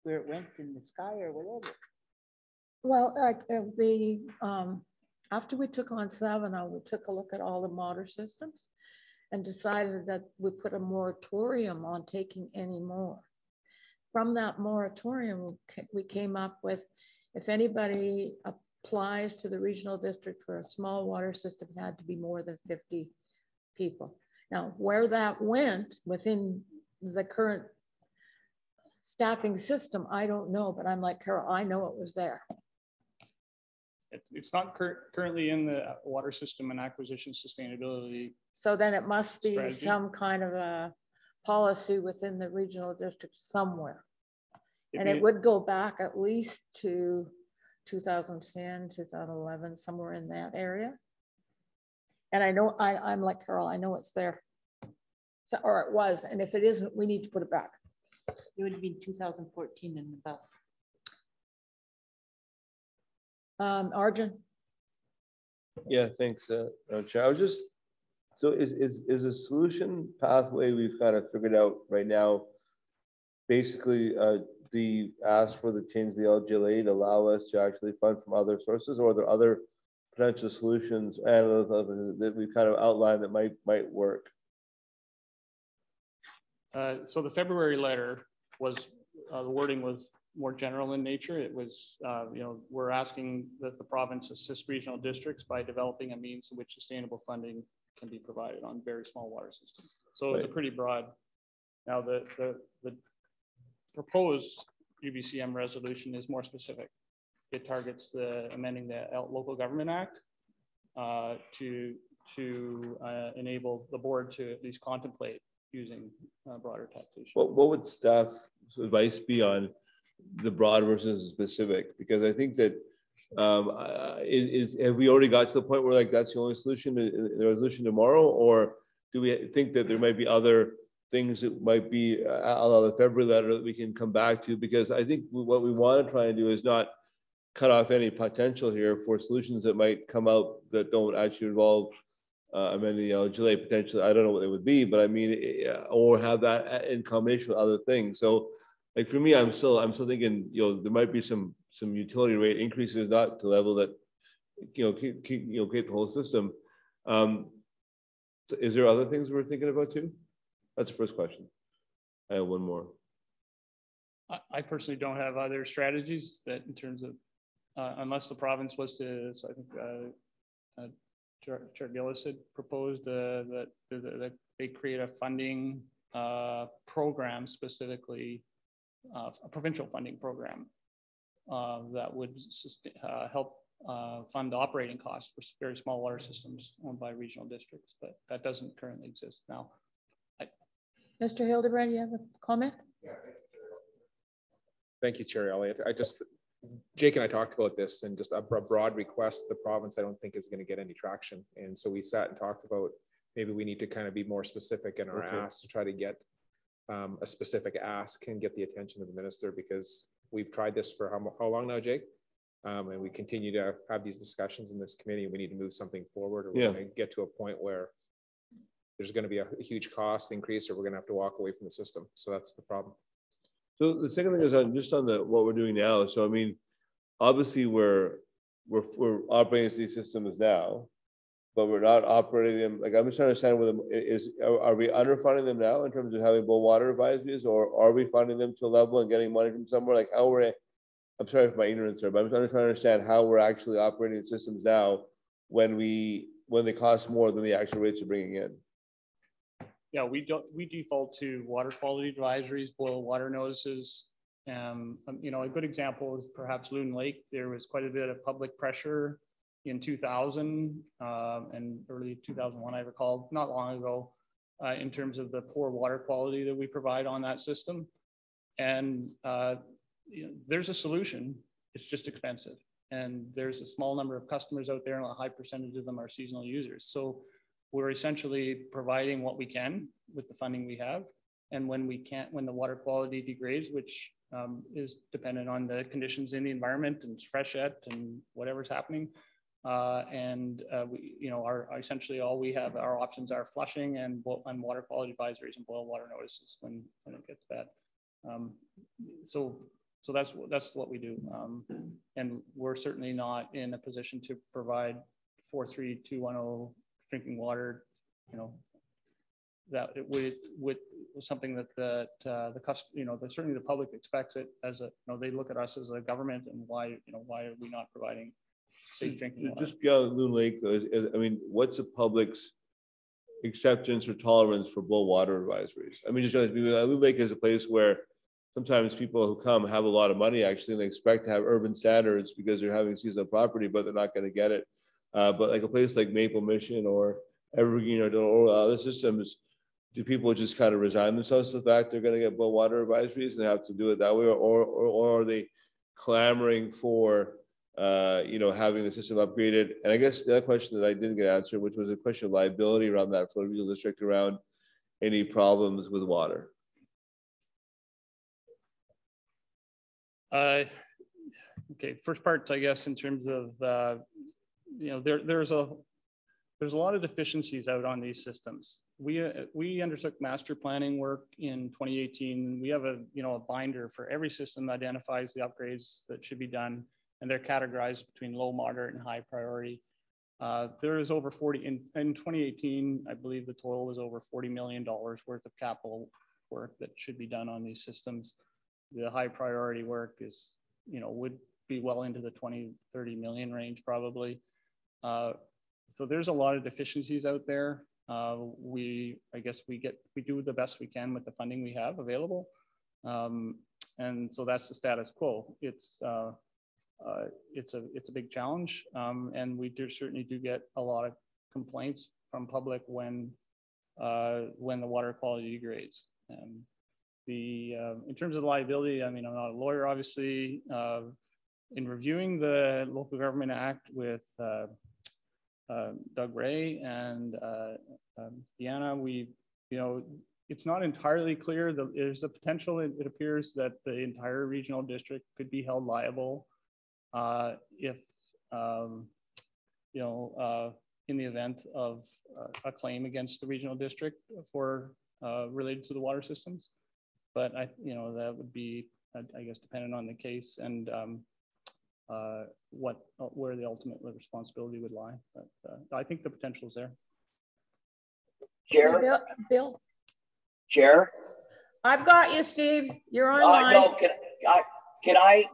H: it went in the sky or whatever.
A: Well, after we took on Savannah, we took a look at all the water systems and decided that we put a moratorium on taking any more. From that moratorium, we came up with, if anybody applies to the regional district for a small water system, it had to be more than 50 people. Now, where that went within the current staffing system, I don't know, but I'm like Carol, I know it was there.
B: It's not currently in the water system and acquisition sustainability.
A: So then it must be
B: strategy. Some
A: kind of a policy within the regional district somewhere. And it would go back at least to 2010, 2011, somewhere in that area. And I know, I'm like Carol, I know it's there. So, or it was, and if it isn't, we need to put it back.
H: It would have been 2014 and above.
A: Arjun?
L: Yeah, thanks, Chair. I was just, so is a solution pathway we've kind of figured out right now, basically the ask for the change the LGLA to allow us to actually fund from other sources, or are there other potential solutions that we've kind of outlined that might work?
B: So the February letter was, the wording was more general in nature. It was, you know, we're asking that the province assist regional districts by developing a means in which sustainable funding can be provided on very small water systems. So right. It's a pretty broad. Now the proposed UBCM resolution is more specific. It targets amending the Local Government Act to enable the board to at least contemplate using broader taxation.
L: What would staff advice be on the broad versus specific? Because I think that have we already got to the point where like that's the only solution, the resolution tomorrow, or do we think that there might be other things that might be out of the February letter that we can come back to? Because I think what we want to try and do is not cut off any potential here for solutions that might come out that don't actually involve amending the LGLA potentially. I don't know what they would be, but I mean, or have that in combination with other things. So like for me, I'm still thinking, you know, there might be some utility rate increases, not to the level that, you know, create the whole system. So is there other things we're thinking about too? That's the first question. I have one more.
B: I personally don't have other strategies that in terms of, unless the province was to, so I think Chair Gillis had proposed that they create a funding program, specifically a provincial funding program that would help fund operating costs for very small water systems owned by regional districts, but that doesn't currently exist now.
A: Mr. Hildebrand, you have a comment?
N: Thank you, Chair Elliott. Jake and I talked about this, and just a broad request. The province, I don't think, is going to get any traction. And so we sat and talked about maybe we need to kind of be more specific in our ask to try to get a specific ask and get the attention of the minister, because we've tried this for how long now, Jake? And we continue to have these discussions in this committee. We need to move something forward, or we're going to get to a point where there's going to be a huge cost increase, or we're going to have to walk away from the system. So that's the problem.
L: So the second thing is just on what we're doing now. So I mean, obviously we're operating these systems now, but we're not operating them. Like, I'm just trying to understand whether are we underfunding them now in terms of having both water advisories, or are we funding them to a level and getting money from somewhere? Like, how we're, I'm sorry for my ignorance there, but I'm trying to understand how we're actually operating the systems now when they cost more than the actual rates are bringing in.
B: Yeah, we default to water quality advisories, boil water notices. You know, a good example is perhaps Loon Lake. There was quite a bit of public pressure in 2000 and early 2001, I recall, not long ago, in terms of the poor water quality that we provide on that system. And you know, there's a solution. It's just expensive. And there's a small number of customers out there, and a high percentage of them are seasonal users. So we're essentially providing what we can with the funding we have. And when we can't, when the water quality degrades, which is dependent on the conditions in the environment and freshet and whatever's happening, we, you know, essentially all we have, our options are flushing and water quality advisories and boil water notices when it gets bad. So that's what we do. And we're certainly not in a position to provide 43210 drinking water, you know, that it would something that the customer, you know, certainly the public expects it as a, you know, they look at us as a government, and why are we not providing safe drinking water?
L: Just beyond Loon Lake, I mean, what's the public's acceptance or tolerance for boil water advisories? I mean, just Loon Lake is a place where sometimes people who come have a lot of money actually, and they expect to have urban standards because they're having seasonal property, but they're not going to get it. But like a place like Maple Mission or Evergreen or other systems, do people just kind of resign themselves to the fact they're going to get boil water advisories and they have to do it that way, or are they clamoring for you know, having the system upgraded? And I guess the other question that I didn't get answered, which was a question of liability around that Florida Regional District around any problems with water.
B: Okay, first part, I guess, in terms of you know, there's a lot of deficiencies out on these systems. We undertook master planning work in 2018. We have a binder for every system that identifies the upgrades that should be done, and they're categorized between low, moderate, and high priority. There is over 40 in 2018. I believe the total was over $40 million worth of capital work that should be done on these systems. The high priority work is, you know, would be well into the 20-30 million range probably. So there's a lot of deficiencies out there. I guess we do the best we can with the funding we have available. And so that's the status quo. It's a big challenge. And we certainly do get a lot of complaints from public when the water quality degrades. In terms of liability, I mean, I'm not a lawyer, obviously. In reviewing the Local Government Act with Doug Ray and Deanna, it's not entirely clear. There's a potential, it appears, that the entire regional district could be held liable if, in the event of a claim against the regional district for related to the water systems. But that would be, I guess, dependent on the case and where the ultimate responsibility would lie. But I think the potential is there.
M: Chair?
A: Bill?
M: Chair?
A: I've got you, Steve. You're online.
M: No, can I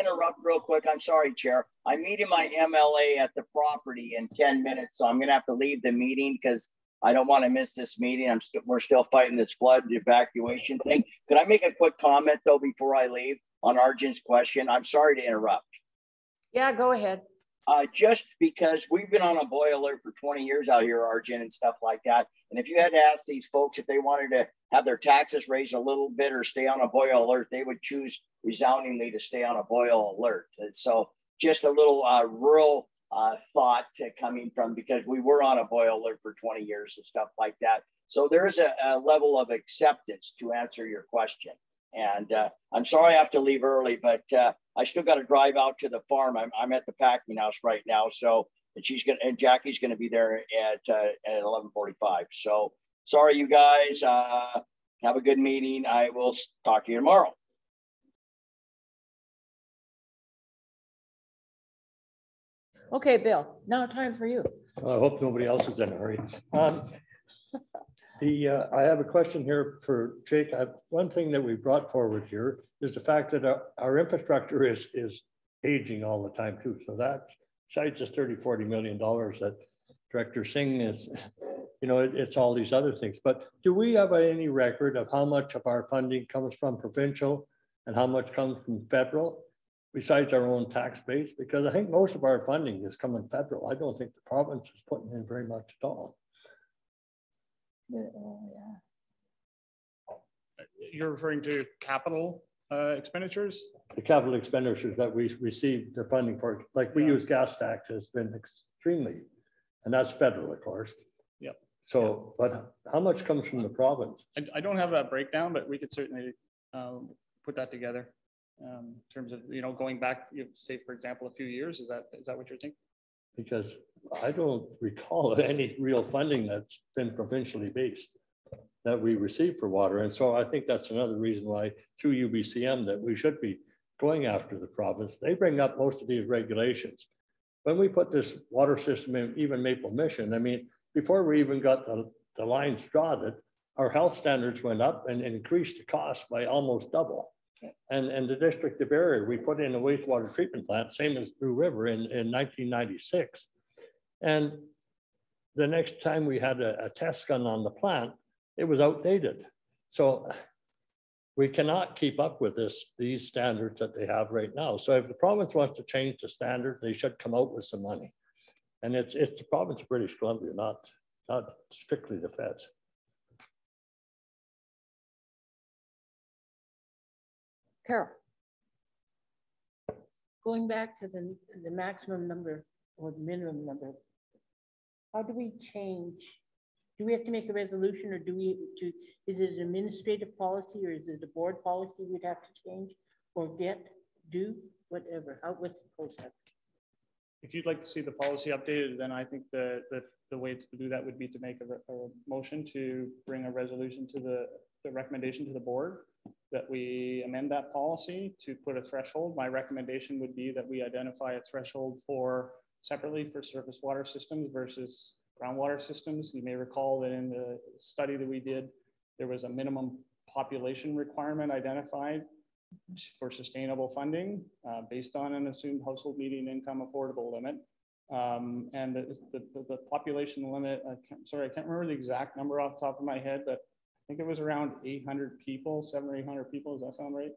M: interrupt real quick? I'm sorry, Chair. I'm meeting my MLA at the property in 10 minutes, so I'm gonna have to leave the meeting because I don't want to miss this meeting. We're still fighting this flood evacuation thing. Could I make a quick comment though before I leave on Arjun's question? I'm sorry to interrupt.
A: Yeah, go ahead.
M: Just because we've been on a boil alert for 20 years out here, Arjun, and stuff like that. And if you had to ask these folks if they wanted to have their taxes raised a little bit or stay on a boil alert, they would choose resoundingly to stay on a boil alert. And so just a little rural thought coming from, because we were on a boil alert for 20 years and stuff like that. So there is a level of acceptance to answer your question. And I'm sorry I have to leave early, but I still got to drive out to the farm. I'm at the packing house right now. So, and Jackie's going to be there at 11:45. So sorry, you guys. Have a good meeting. I will talk to you tomorrow.
A: Okay, Bill, now time for you.
D: I hope nobody else is in a hurry. I have a question here for Jake. One thing that we brought forward here is the fact that our infrastructure is aging all the time too. So that besides this $30–40 million that Director Singh is, it's all these other things. But do we have any record of how much of our funding comes from provincial and how much comes from federal, besides our own tax base? Because I think most of our funding is coming federal. I don't think the province is putting in very much at all.
B: You're referring to capital expenditures?
D: The capital expenditures that we receive the funding for, like we use gas tax, has been extremely, and that's federal, of course.
B: Yep.
D: So, but how much comes from the province?
B: I don't have that breakdown, but we could certainly put that together in terms of, going back, say, for example, a few years. Is that what you're thinking?
D: Because I don't recall any real funding that's been provincially based that we receive for water. And so I think that's another reason why through UBCM that we should be going after the province. They bring up most of these regulations. When we put this water system in, even Maple Mission, I mean, before we even got the lines drawn, our health standards went up and increased the cost by almost double. And the District of Area, we put in a wastewater treatment plant, same as Blue River in 1996. And the next time we had a test gun on the plant, it was outdated. So we cannot keep up with these standards that they have right now. So if the province wants to change the standard, they should come out with some money. And it's the province of British Columbia, not strictly the feds.
A: Carol.
H: Going back to the maximum number or the minimum number, how do we change? Do we have to make a resolution, or is it an administrative policy, or is it a board policy we'd have to change or whatever? What's the process?
B: If you'd like to see the policy updated, then I think the way to do that would be to make a motion to bring a resolution to the recommendation to the board that we amend that policy to put a threshold. My recommendation would be that we identify a threshold separately for surface water systems versus groundwater systems. You may recall that in the study that we did, there was a minimum population requirement identified for sustainable funding based on an assumed household median income affordable limit. And the population limit, I can't remember the exact number off the top of my head, but I think it was around 800 people, 700 or 800 people. Does that sound right?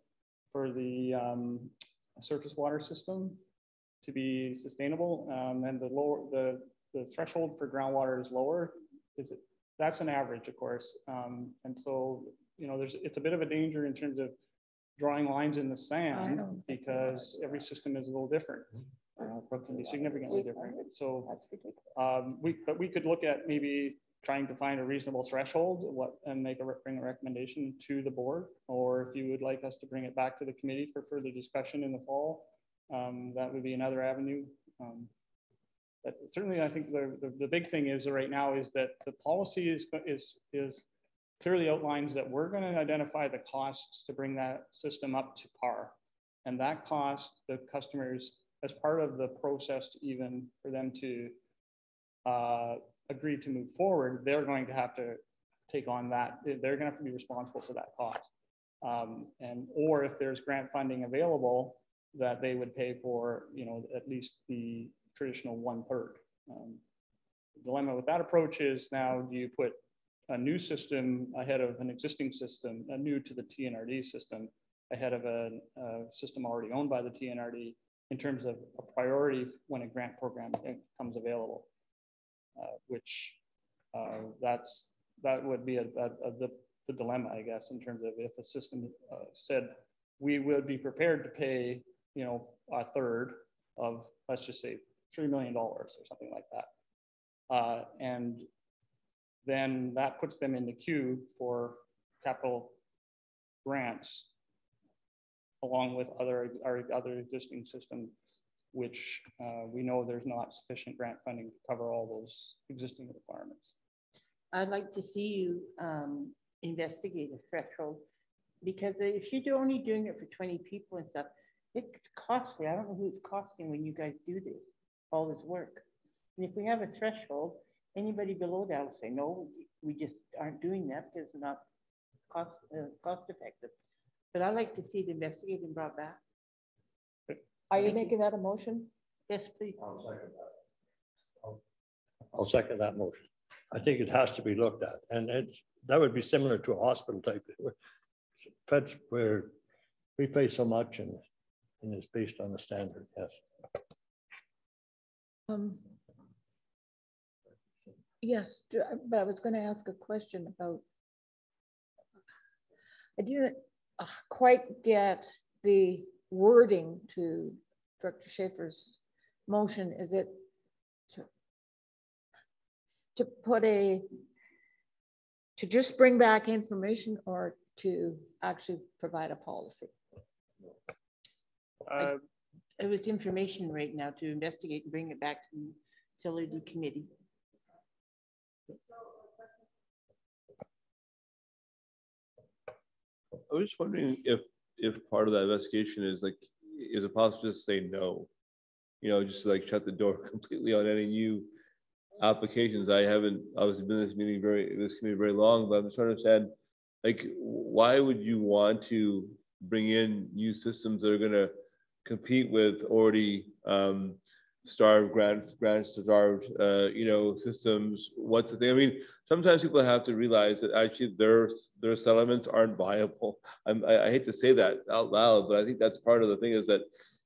B: For the surface water system to be sustainable. And the threshold for groundwater is lower. That's an average, of course. And so, it's a bit of a danger in terms of drawing lines in the sand because every system is a little different. But can be significantly different. So we could look at maybe trying to find a reasonable threshold and bring a recommendation to the board, or if you would like us to bring it back to the committee for further discussion in the fall, that would be another avenue. But certainly I think the big thing is right now is that the policy is clearly outlines that we're going to identify the costs to bring that system up to par. And that cost the customers, as part of the process for them to agree to move forward, they're going to have to take on that. They're going to have to be responsible for that cost. Or if there's grant funding available, that they would pay for, you know, at least the traditional 1/3. The dilemma with that approach is now, do you put a new system ahead of an existing system, new to the TNRD system, ahead of a system already owned by the TNRD in terms of a priority when a grant program becomes available, which that would be the dilemma, I guess, in terms of if a system said we would be prepared to pay, you know, 1/3 of, let's just say, $3 million or something like that. And then that puts them in the queue for capital grants along with our other existing system, which we know there's not sufficient grant funding to cover all those existing requirements.
H: I'd like to see you investigate a threshold, because if you're only doing it for 20 people and stuff, it's costly. I don't know who it's costing when you guys do this, all this work. And if we have a threshold, anybody below that will say, no, we just aren't doing that because it's not cost effective. But I'd like to see it investigated and brought back.
A: Are you making that a motion?
H: Yes, please.
D: I'll second that motion. I think it has to be looked at, and that would be similar to a hospital type. Feds where we pay so much and it's based on the standard. Yes.
A: Yes, but I was going to ask a question about, I didn't quite get the wording to Director Schaefer's motion. Is it to put to just bring back information or to actually provide a policy?
H: It was information right now to investigate and bring it back to the utility committee.
L: I was just wondering if part of that investigation is like, is it possible to just say no? You know, just like shut the door completely on any new applications. I haven't obviously been in this committee very long, but I'm just trying to understand, like, why would you want to bring in new systems that are going to compete with already starved grants starved you know, systems? What's the thing? I mean, sometimes people have to realize that actually their settlements aren't viable. I hate to say that out loud, but I think that's part of the thing, is that,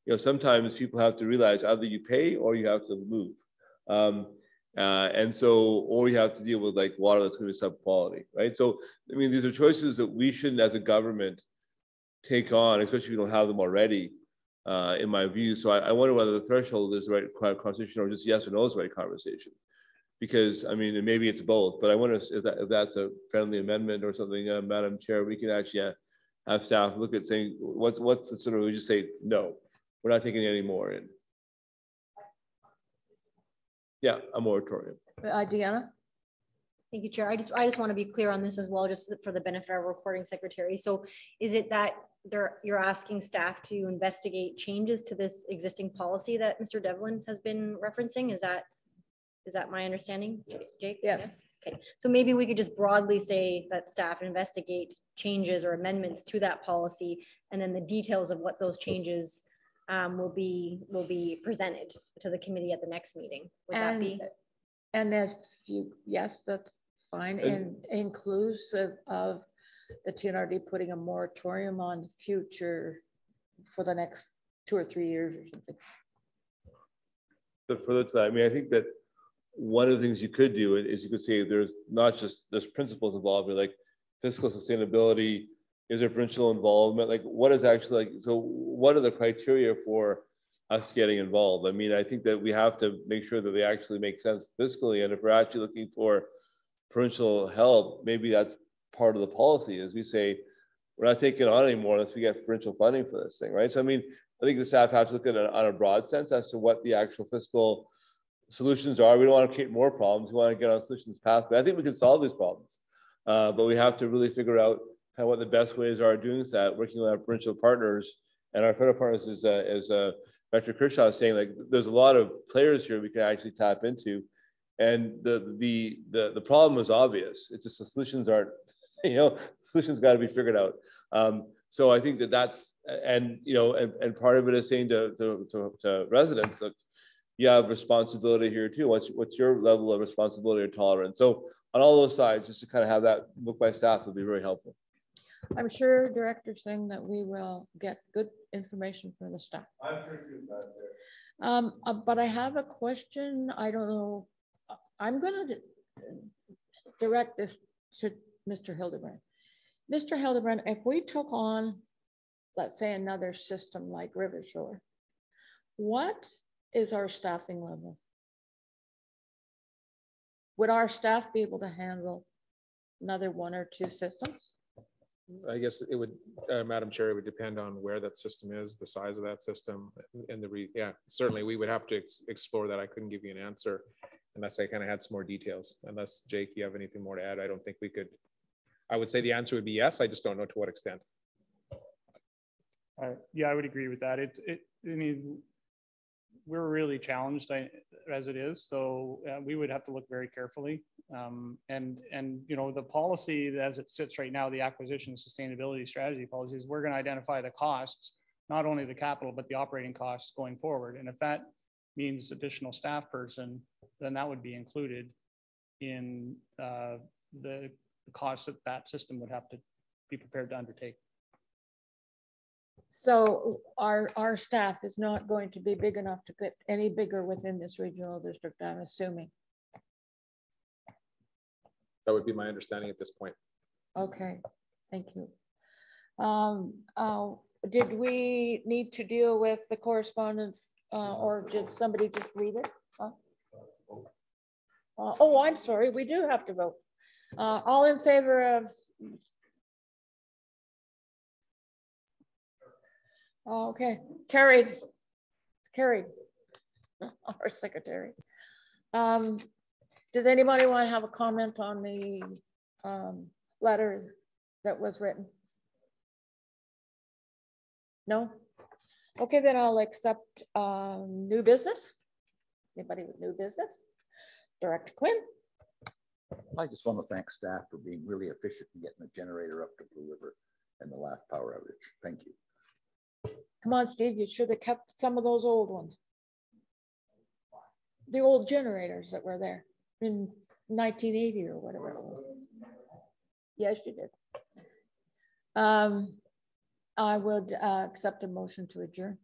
L: you know, sometimes people have to realize either you pay or you have to move. And so, or you have to deal with like water that's going to be sub-quality, right? So, I mean, these are choices that we shouldn't, as a government, take on, especially if we don't have them already, in my view. So I wonder whether the threshold is the right conversation, or just yes or no is the right conversation. Because, I mean, maybe it's both, but I wonder if that's a friendly amendment or something, Madam Chair, we can actually have staff look at saying, what's the sort of, we just say, no, we're not taking any more in. Yeah, a moratorium.
A: Deanna?
C: Thank you, Chair. I just want to be clear on this as well, just for the benefit of our recording secretary. So is it that you're asking staff to investigate changes to this existing policy that Mr. Devlin has been referencing? Is that my understanding, Jake?
A: Yes.
C: Okay. So maybe we could just broadly say that staff investigate changes or amendments to that policy, and then the details of what those changes will be presented to the committee at the next meeting. Would that be?
A: And if you, yes, that's fine. And inclusive of the TNRD putting a moratorium on future for the next 2 or 3 years or something.
L: But further to that, I mean, I think that one of the things you could do is you could say there's principles involved, like fiscal sustainability. Is there provincial involvement? Like, what is actually, like, so what are the criteria for us getting involved? I mean, I think that we have to make sure that they actually make sense fiscally. And if we're actually looking for provincial help, maybe that's part of the policy, as we say, we're not taking on anymore unless we get provincial funding for this thing, right? So, I mean, I think the staff has to look at it on a broad sense as to what the actual fiscal solutions are. We don't want to create more problems. We want to get on a solutions pathway. I think we can solve these problems, but we have to really figure out kind of what the best ways are doing that, working with our provincial partners and our federal partners, as Dr. Kershaw is saying, like, there's a lot of players here we can actually tap into. And the problem is obvious. It's just the solutions aren't, you know, solutions got to be figured out.
F: So I think that that's, and you know, and part of it is saying to residents that you have responsibility here too. What's your level of responsibility or tolerance? So on all those sides, just to kind of have that book by staff would be very helpful.
A: I'm sure Director saying that we will get good information from the staff. But I have a question. I don't know. I'm going to direct this to Mr. Hildebrand. Mr. Hildebrand, if we took on, let's say, another system like River Shore, what is our staffing level? Would our staff be able to handle another 1 or 2 systems?
N: I guess it would, Madam Chair, it would depend on where that system is, the size of that system, and yeah, certainly we would have to explore that. I couldn't give you an answer unless I kind of had some more details. Unless, Jake, you have anything more to add? I don't think we could. I would say the answer would be yes. I just don't know to what extent.
B: Yeah, I would agree with that. I mean, we're really challenged as it is, so we would have to look very carefully. And you know, the policy as it sits right now, the acquisition sustainability strategy policies, we're going to identify the costs, not only the capital but the operating costs going forward. And if that means additional staff person, then that would be included in the costs that system would have to be prepared to undertake.
A: So our staff is not going to be big enough to get any bigger within this regional district, I'm assuming.
N: That would be my understanding at this point.
A: Okay, thank you. Did we need to deal with the correspondence or did somebody just read it? Oh, I'm sorry, we do have to vote. All in favor of? Okay, carried. Our secretary. Does anybody want to have a comment on the letter that was written? No? Okay, then I'll accept new business. Anybody with new business? Director Quinn.
G: I just want to thank staff for being really efficient in getting the generator up to Blue River in the last power outage. Thank you.
A: Come on, Steve, you should have kept some of those old ones. The old generators that were there in 1980 or whatever it was. Yes, you did. I would accept a motion to adjourn.